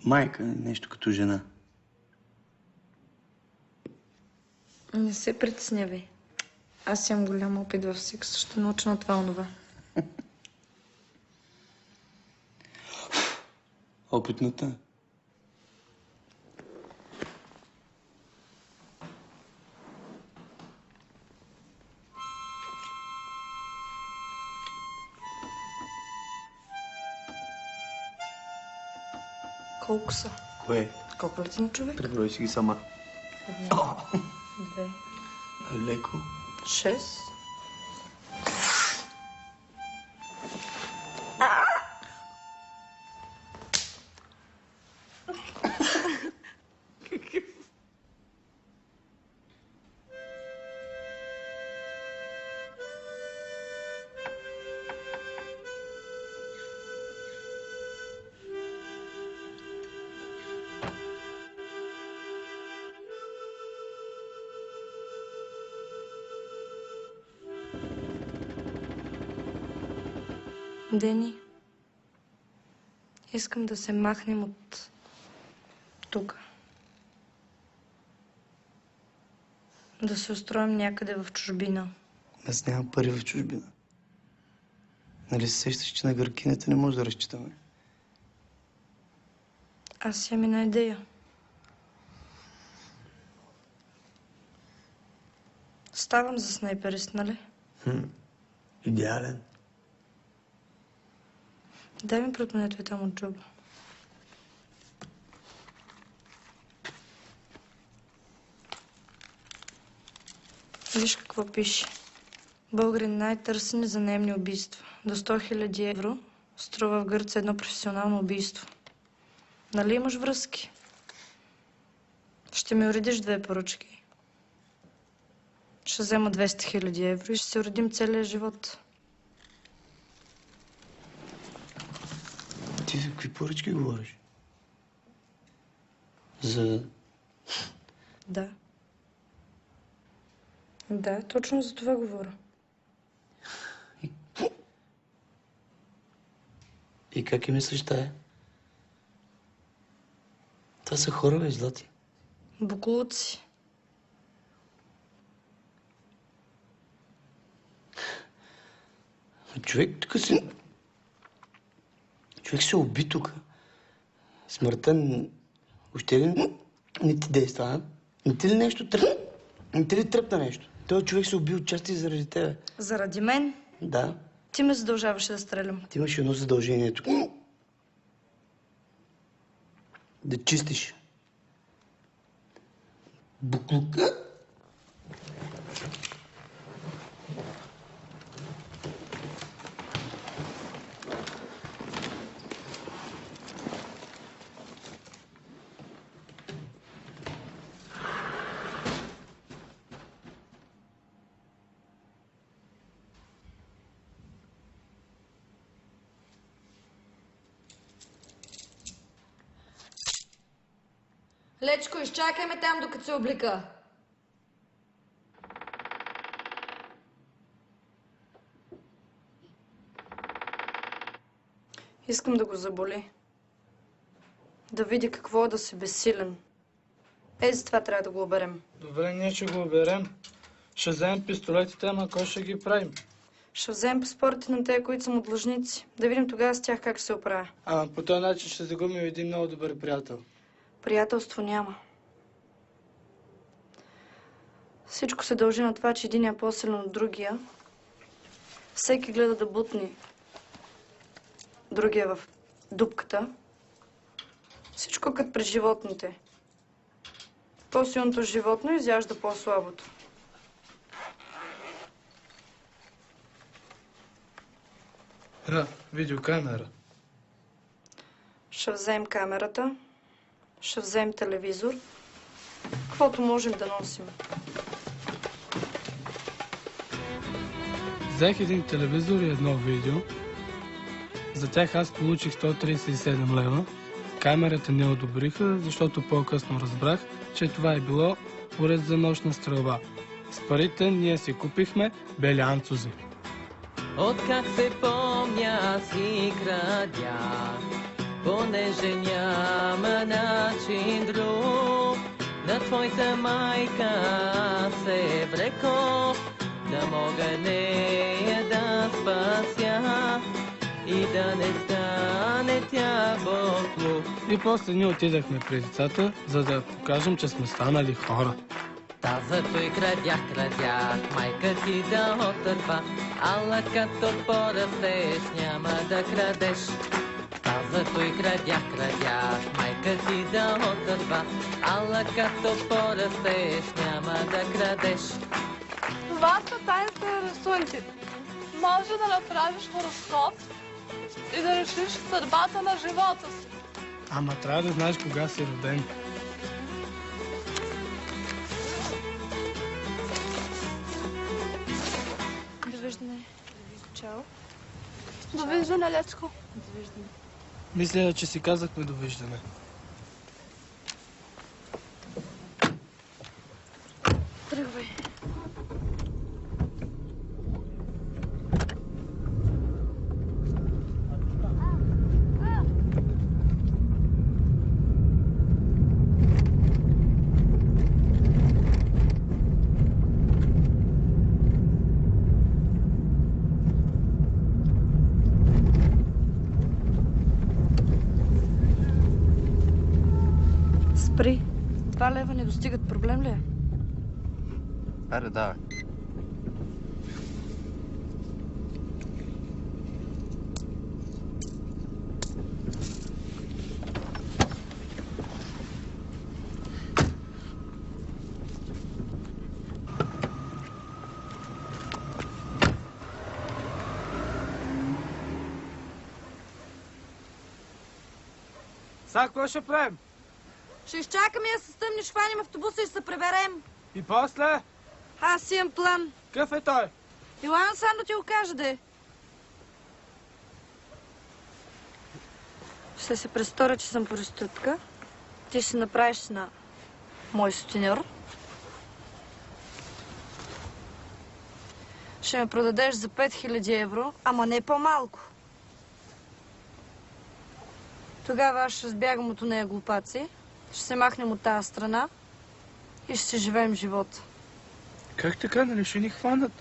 майка, нещо като жена. Не се притеснявай. Аз имам голям опит в секса. Ще науча на това онова. Опитната. Колко са? Кое? Колко ли ти на човек? Преброй си ги сама. 2. Леко. 6. Дени, искам да се махнем от тук. Да се устроим някъде в чужбина. Аз нямам пари в чужбина. Нали се сещаш, че на гъркинята не може да разчитаме? Аз имам една идея. Ставам за снайперист, нали? Идеален. Дай ми портмонето и там от джоба. Виж какво пише. Българин най-търсени за наемни убийства. До 100 000 евро струва в Гърция едно професионално убийство. Нали имаш връзки? Ще ми уредиш 2 поръчки. Ще взема 200 000 евро и ще се уредим целия живот. Ти за какви поръчки говориш? За... Да. Да, точно за това говоря. И как и мислиш тая? Това са хора, бе, злати. Боклуци. Човек тук си... Човек се уби тук. Смъртта още ли не ти действа, а? Не ти ли нещо Не ти ли тръпна нещо? Той човек се уби отчасти заради тебе. Заради мен? Да. Ти ме задължаваше да стрелям. Ти имаш едно задължение тук. Да чистиш. Буклука. Лечко, изчакай ме там, докато се облика. Искам да го заболи. Да види какво е да си безсилен. За това трябва да го оберем. Добре, ние ще го оберем. Ще вземем пистолетите, ама кой ще ги правим? Ще вземем паспортите на тези, които са му длъжници. Да видим тогава с тях как ще се оправя. Ама по този начин ще загубим един много добър приятел. Приятелство няма. Всичко се дължи на това, че един е по-силен от другия. Всеки гледа да бутни другия в дупката. Всичко като при животните. По-силното животно изяжда по-слабото. Видеокамера. Ще вземем камерата, ще вземем телевизор, каквото можем да носим. Взех един телевизор и едно видео. За тях аз получих 137 лева. Камерата не одобриха, защото по-късно разбрах, че това е било уред за нощна стрелба. С парите ние си купихме бели анцузи. Откак се помня, аз ги крадя, понеже няма начин друг. На твоята майка се вреко, да мога нея да спася и да не стане тя буклук. И после ние отидахме при децата, за да покажем, че сме станали хора. Та зато и крадях, майка ти да отърва, ала като порастеш няма да крадеш. Та зато и крадях, майка ти да отърва, ала като порастеш няма да крадеш. Това са тайните рисунки. Може да направиш хороскоп и да решиш съдбата на живота си. Ама трябва да знаеш кога си роден. Довиждане. Чао. Довиждане, Лечко. Довиждане. Мисля, че си казахме довиждане. Тръгвай. Спри. 2 лева не достигат. Проблем ли е? Аре, давай. Сега какво ще правим? Ще изчакаме да се стъмни, ще хванем автобуса и ще се преберем. И после? Аз имам план. Какъв е той? Илана сам да ти го кажа, де. Ще се престоря, че съм проститутка. Ти ще направиш на мой сутеньор. Ще ме продадеш за 5000 евро, ама не по-малко. Тогава аз ще избягам от нея глупаци, ще се махнем от тази страна и ще си живеем живота. Как така, нали ще ни хванат?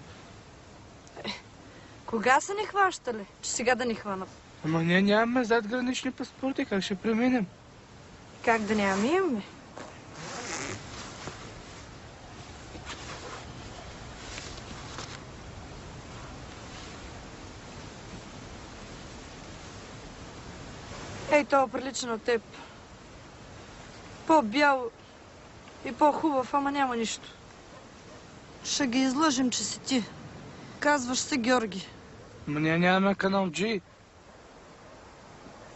Кога са ни хващали, че сега да ни хванат? Ама ние нямаме задгранични паспорти, как ще преминем? Как да нямаме? Имаме. Ей, това прилича на теб. По-бял и по-хубав, ама няма нищо. Ще ги излъжем, че си ти. Казваш се Георги. Ама ние нямаме канал G.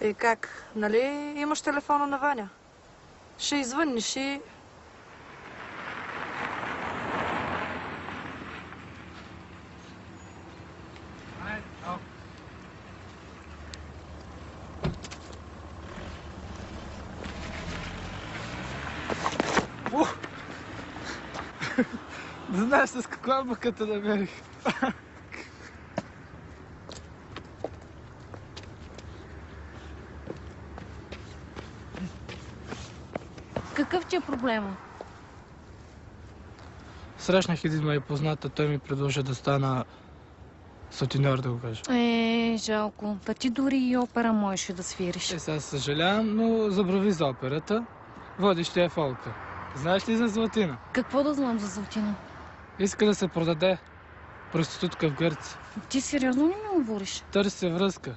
И как? Нали имаш телефона на Ваня? Ще извънниш и... Да знаеш с каква баката намерих. Какъв ти е проблема? Срещнах един мой познат, той ми предложи да стана сутеньор, да го кажа. Жалко. Та ти дори и опера можеше да свириш. Сега съжалявам, но забрави за операта. Водеща е Фолка. Знаеш ли за Златина? Какво да знам за Златина? Иска да се продаде. Проститутка в Гърция. Ти сериозно ли ми говориш? Търси връзка.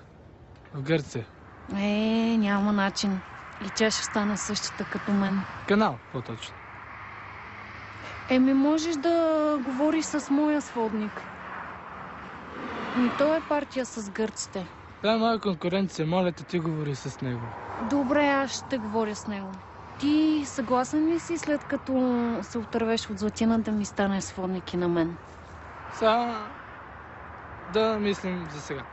В Гърция. Няма начин. И тя ще стане същата като мен. Канал, по-точно. Можеш да говориш с моя сводник. И той е партия с гърците. Това е моя конкуренция. Моля те, ти говори с него. Добре, аз ще говоря с него. Ти съгласен ли си, след като се отървеш от Златина, да ми стане сводник и на мен? Да мислим за сега.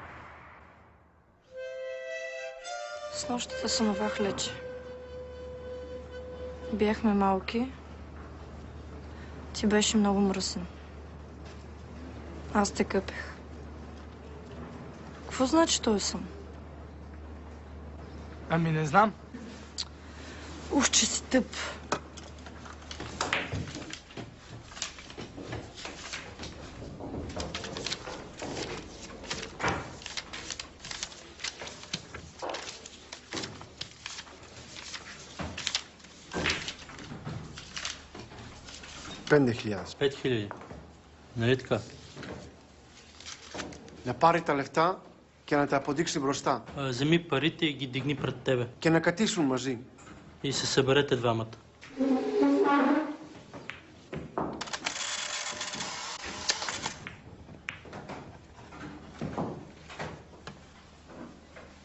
С нощите сънувах лече. Бяхме малки. Ти беше много мръсен. Аз те къпех. Какво значи той съм? Не знам. Уж, че си тъп. $5,000. 5000. Нали така? Να πάρει τα λεφτά και να τα αποδείξει μπροστά. Вземи парите и ги дигни пред тебе. Και να κατήσουν μαζί. И се съберете двамата.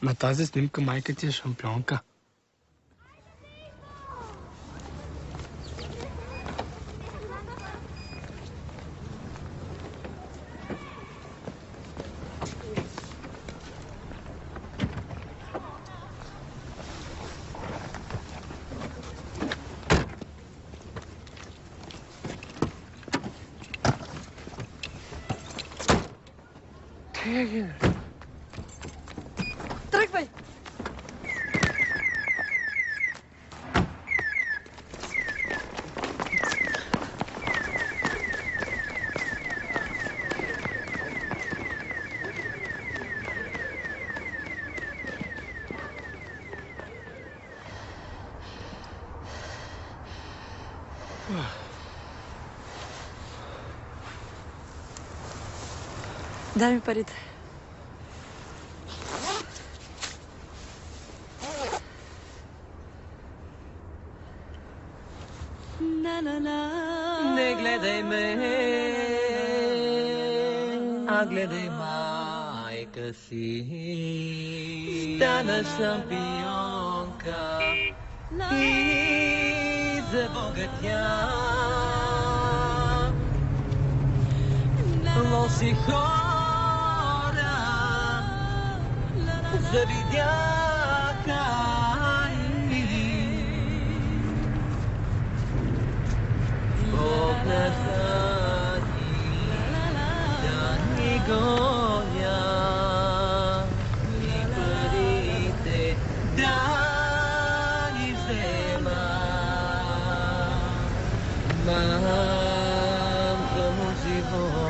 На тази снимка майка ти е шампионка. Тръгвай! Дай ми парите. Не гледай ме, а гледай майка си. Стана шампионка и забогатя. Лоши хора завидяха Бог назад да ни гоня и парите да ни взема. Мамка му живот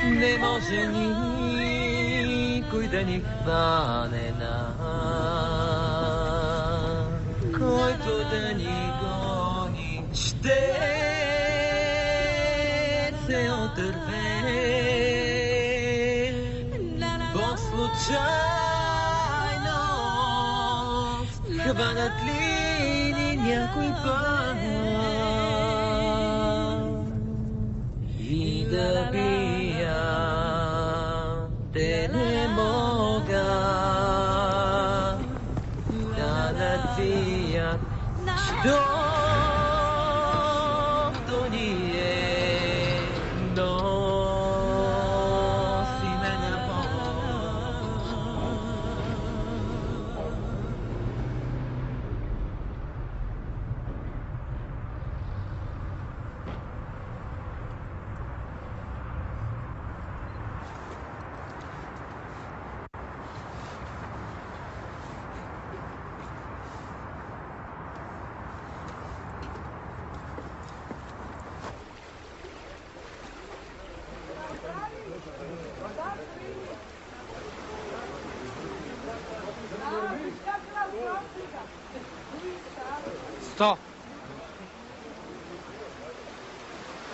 не може никой да ни хване който да ни гони, ще се отърве. По случайност хванат ли ни някой път и да бия те не мога да натият, щото ние носиме на Бог.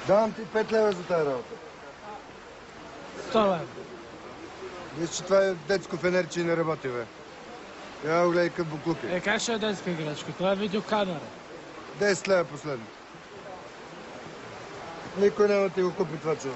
Давам ти 5 лева за тази работа. 100 лева. Виж, че това е детско фенерче и не работи, бе. Я го гледай като буклуки. Как ще е детска играчка? Това е видеокамера. 10 лева последно. Никой няма да ти го купи това чудо.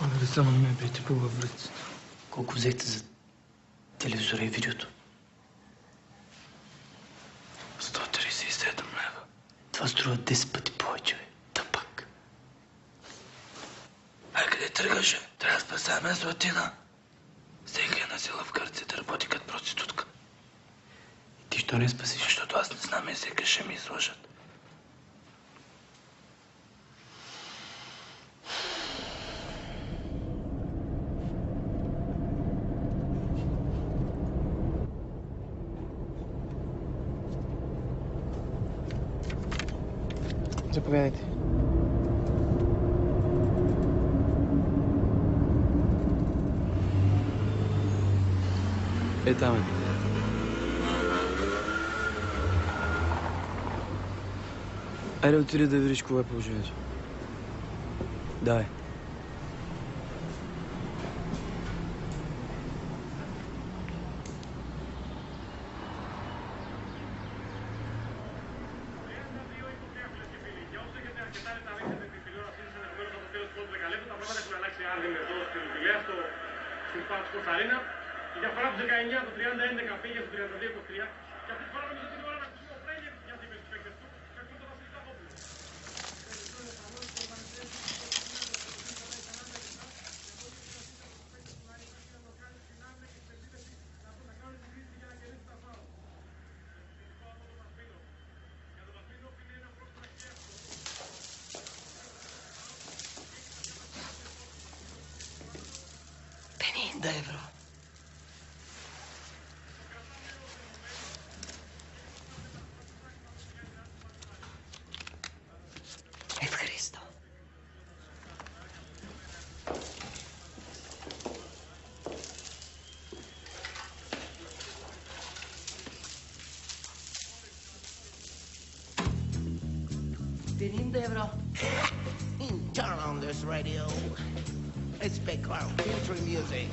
Моля, само не ме бейте по бъбрицата. Колко взехте за телевизора и видеото? 137 лева. Това струва 10 пъти повече, бе. Та пак. Ай, къде тръгваше? Трябва да спасяваме Златина. Всеки е на сила в Гърция да работи като проститутка. И ти що не спасиш? Защото аз не знам и всеки ще ми излъжат. Заповядайте. Е, там е. Айде отиди да видиш какво е положението. Давай. Για φορά του 19, το 30-11 πήγε στο 32-23 και αυτή τη φορά νομίζω ότι είναι ώρα να ακούσουμε ο Πρέγερ γιατί είπε στους παίκτες του και ακούν το Βασιλιτάκοπουλο. €50. Ευχαριστώ. €50. Turn on this radio. It's background country music.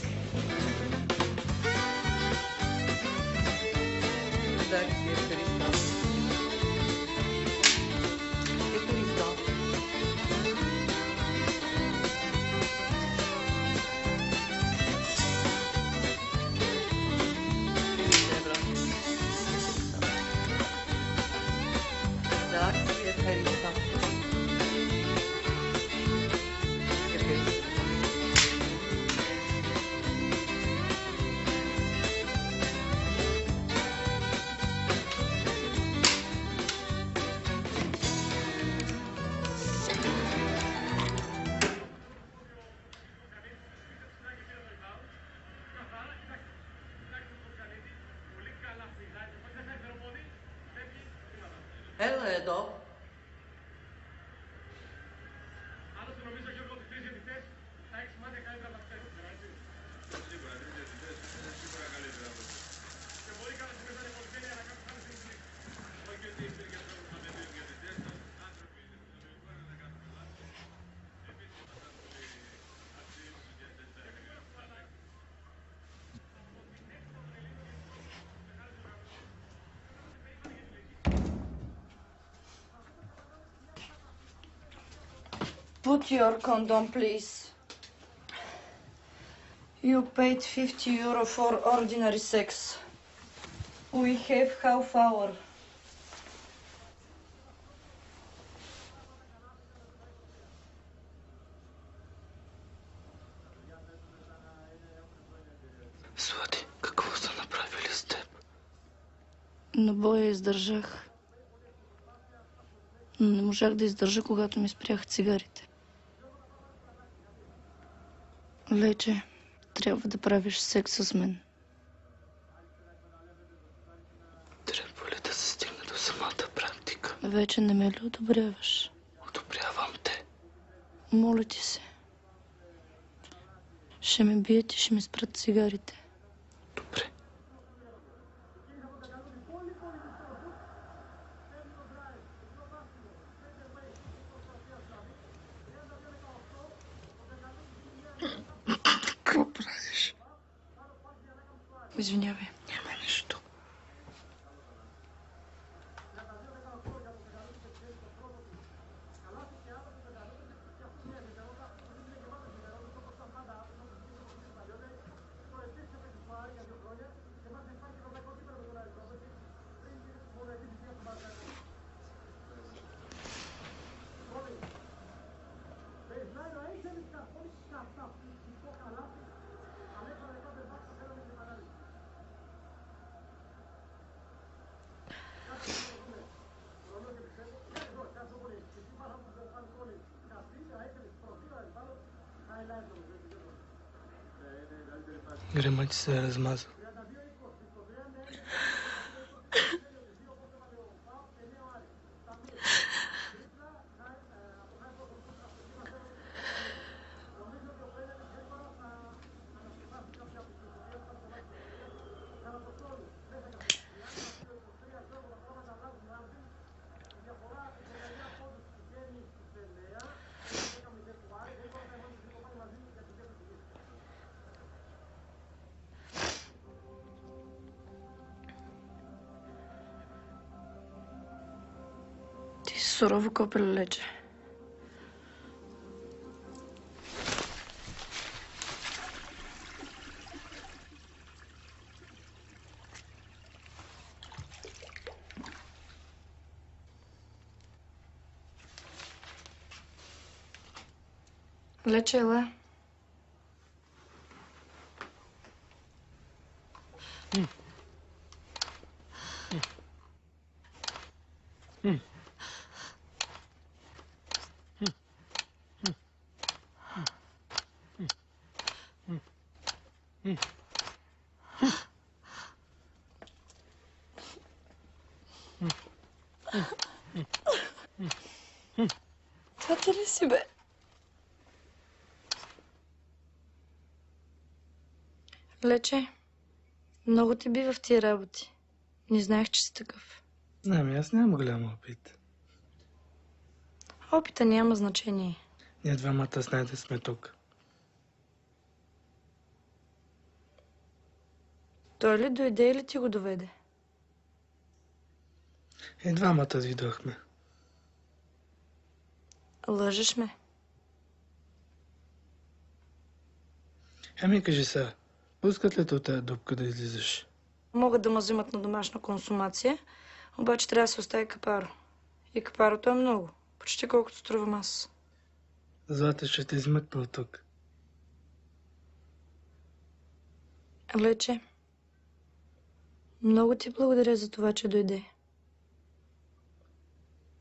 Put your condom, please. You paid 50 euro for ordinary sex. We have half hour. Злати, какво са направили с теб? На боя издържах. Но не можах да издържа, когато ми спряха цигарите. Лече, трябва да правиш секс с мен. Трябва ли да се стигне до самата практика? Вече не ме ли одобряваш? Одобрявам те. Моля ти се. Ще ме бият и ще ми спрат цигарите. Добре. Какво правиш? Извинявай. Няма нищо. Грема ти се е размазал. Сурово копеле, Лече. Лече, ела. Това ти ли си, бе? Лече, много ти бива в тия работи. Не знаех, че си такъв. Ами аз нямам голям опит. Опита няма значение. Ние двамата с Найден сме тук. Той ли дойде или ти го доведе? И двамата дойдохме. Лъжеш ме. Ами кажи сега, пускат ли от тази дупка да излизаш? Могат да ме взимат на домашна консумация, обаче трябва да се остави капаро. И капарото е много. Почти колкото струвам аз. Злата ще те измъкна от тук. Лече, много ти благодаря за това, че дойде.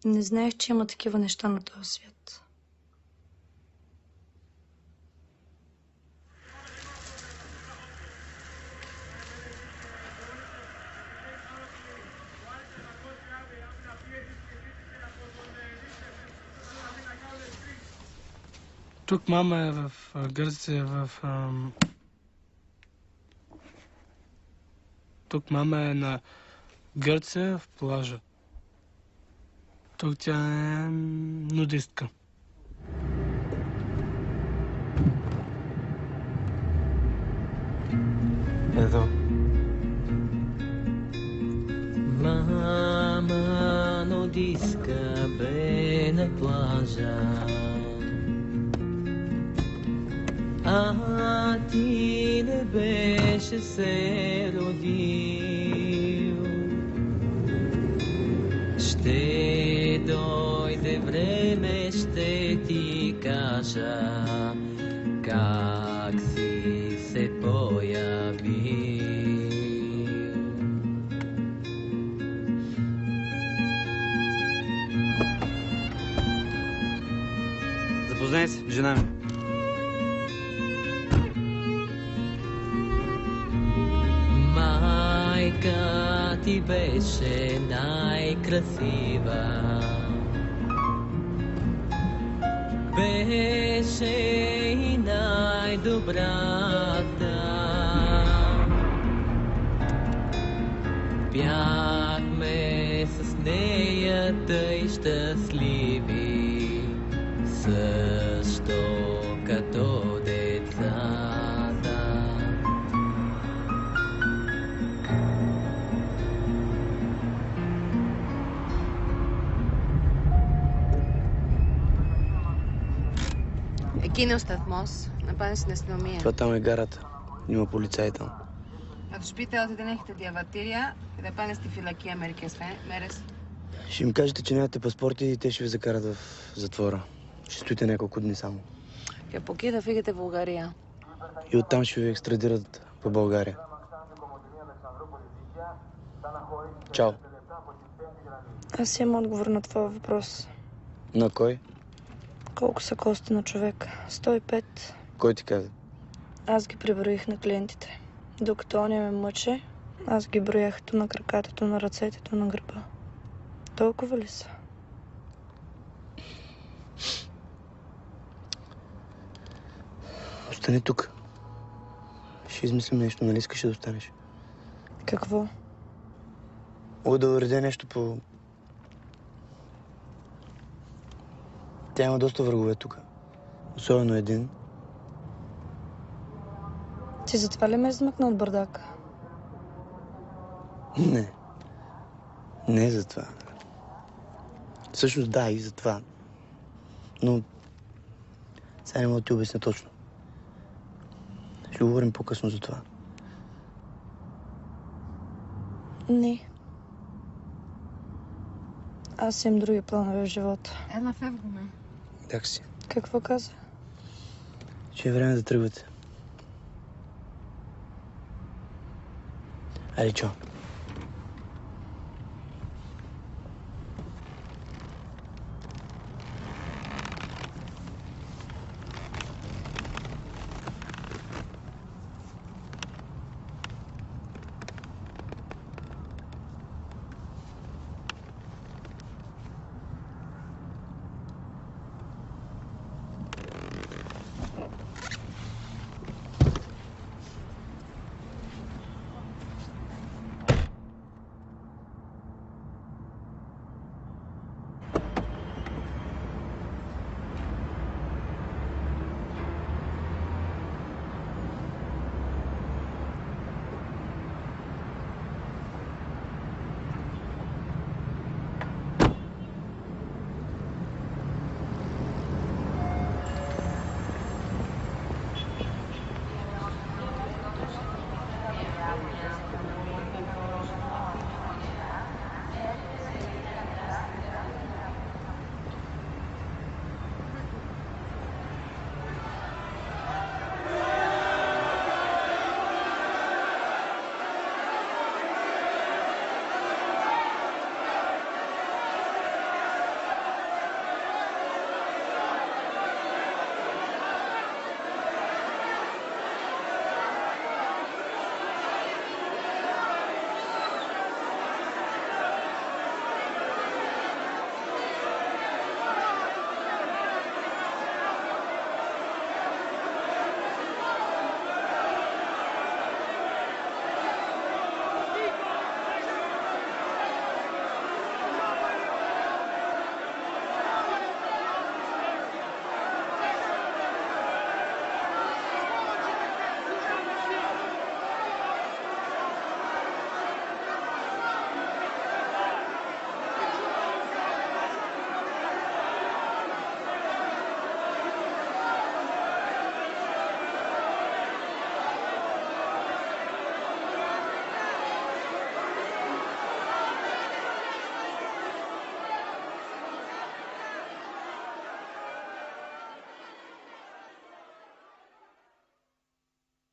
Не знаех, че има такива неща на този свят. Тук мама е в Гърция, Тук мама е на Гърция в плажа. Тук тя е нудистка. Ето. Мама нудистка бе на плажа. а ти не беше се родил. Ще дойде време, ще ти кажа как си се появил. Запознай се, жена ми. Майка ти беше най-красива. Беше и най-добрата. Бяхме с нея тъй щастливи, също като децата. Εκεί ο σταθμός, να πάνε στην αστυνομία. Това там е гарата. Има полицаи там. Να τους πείτε ότι δεν έχετε διαβατήρια και θα πάνε στη φυλακή μερικές μέρες. Ще им кажете, че нямате паспорти и те ще ви закарат в затвора. Ще стоите няколко дни само. Και από εκεί θα фигате в България. И оттам ще ви екстрадират по България. Чао. Аз имам отговор на твоя въпрос. На кой? Колко са кости на човек? 105. Кой ти каза? Аз ги преброих на клиентите. Докато он ме мъче, аз ги броях то на краката, то на ръцете, то на гърба. Толкова ли са? Остани тук. Ще измислим нещо, нали искаш да останеш? Какво? Мога да уредя нещо по... Тя има доста врагове тук. Особено един. Ти затова ли ме измъкна от бардака? Не. Не е за това. Всъщност да, и за това. Но... сега не мога да ти обясня точно. Ще говорим по-късно за това. Не. Аз имам други планове в живота. Една февруме. Как си? Какво каза? Че е време да тръгвате. Айде, чао.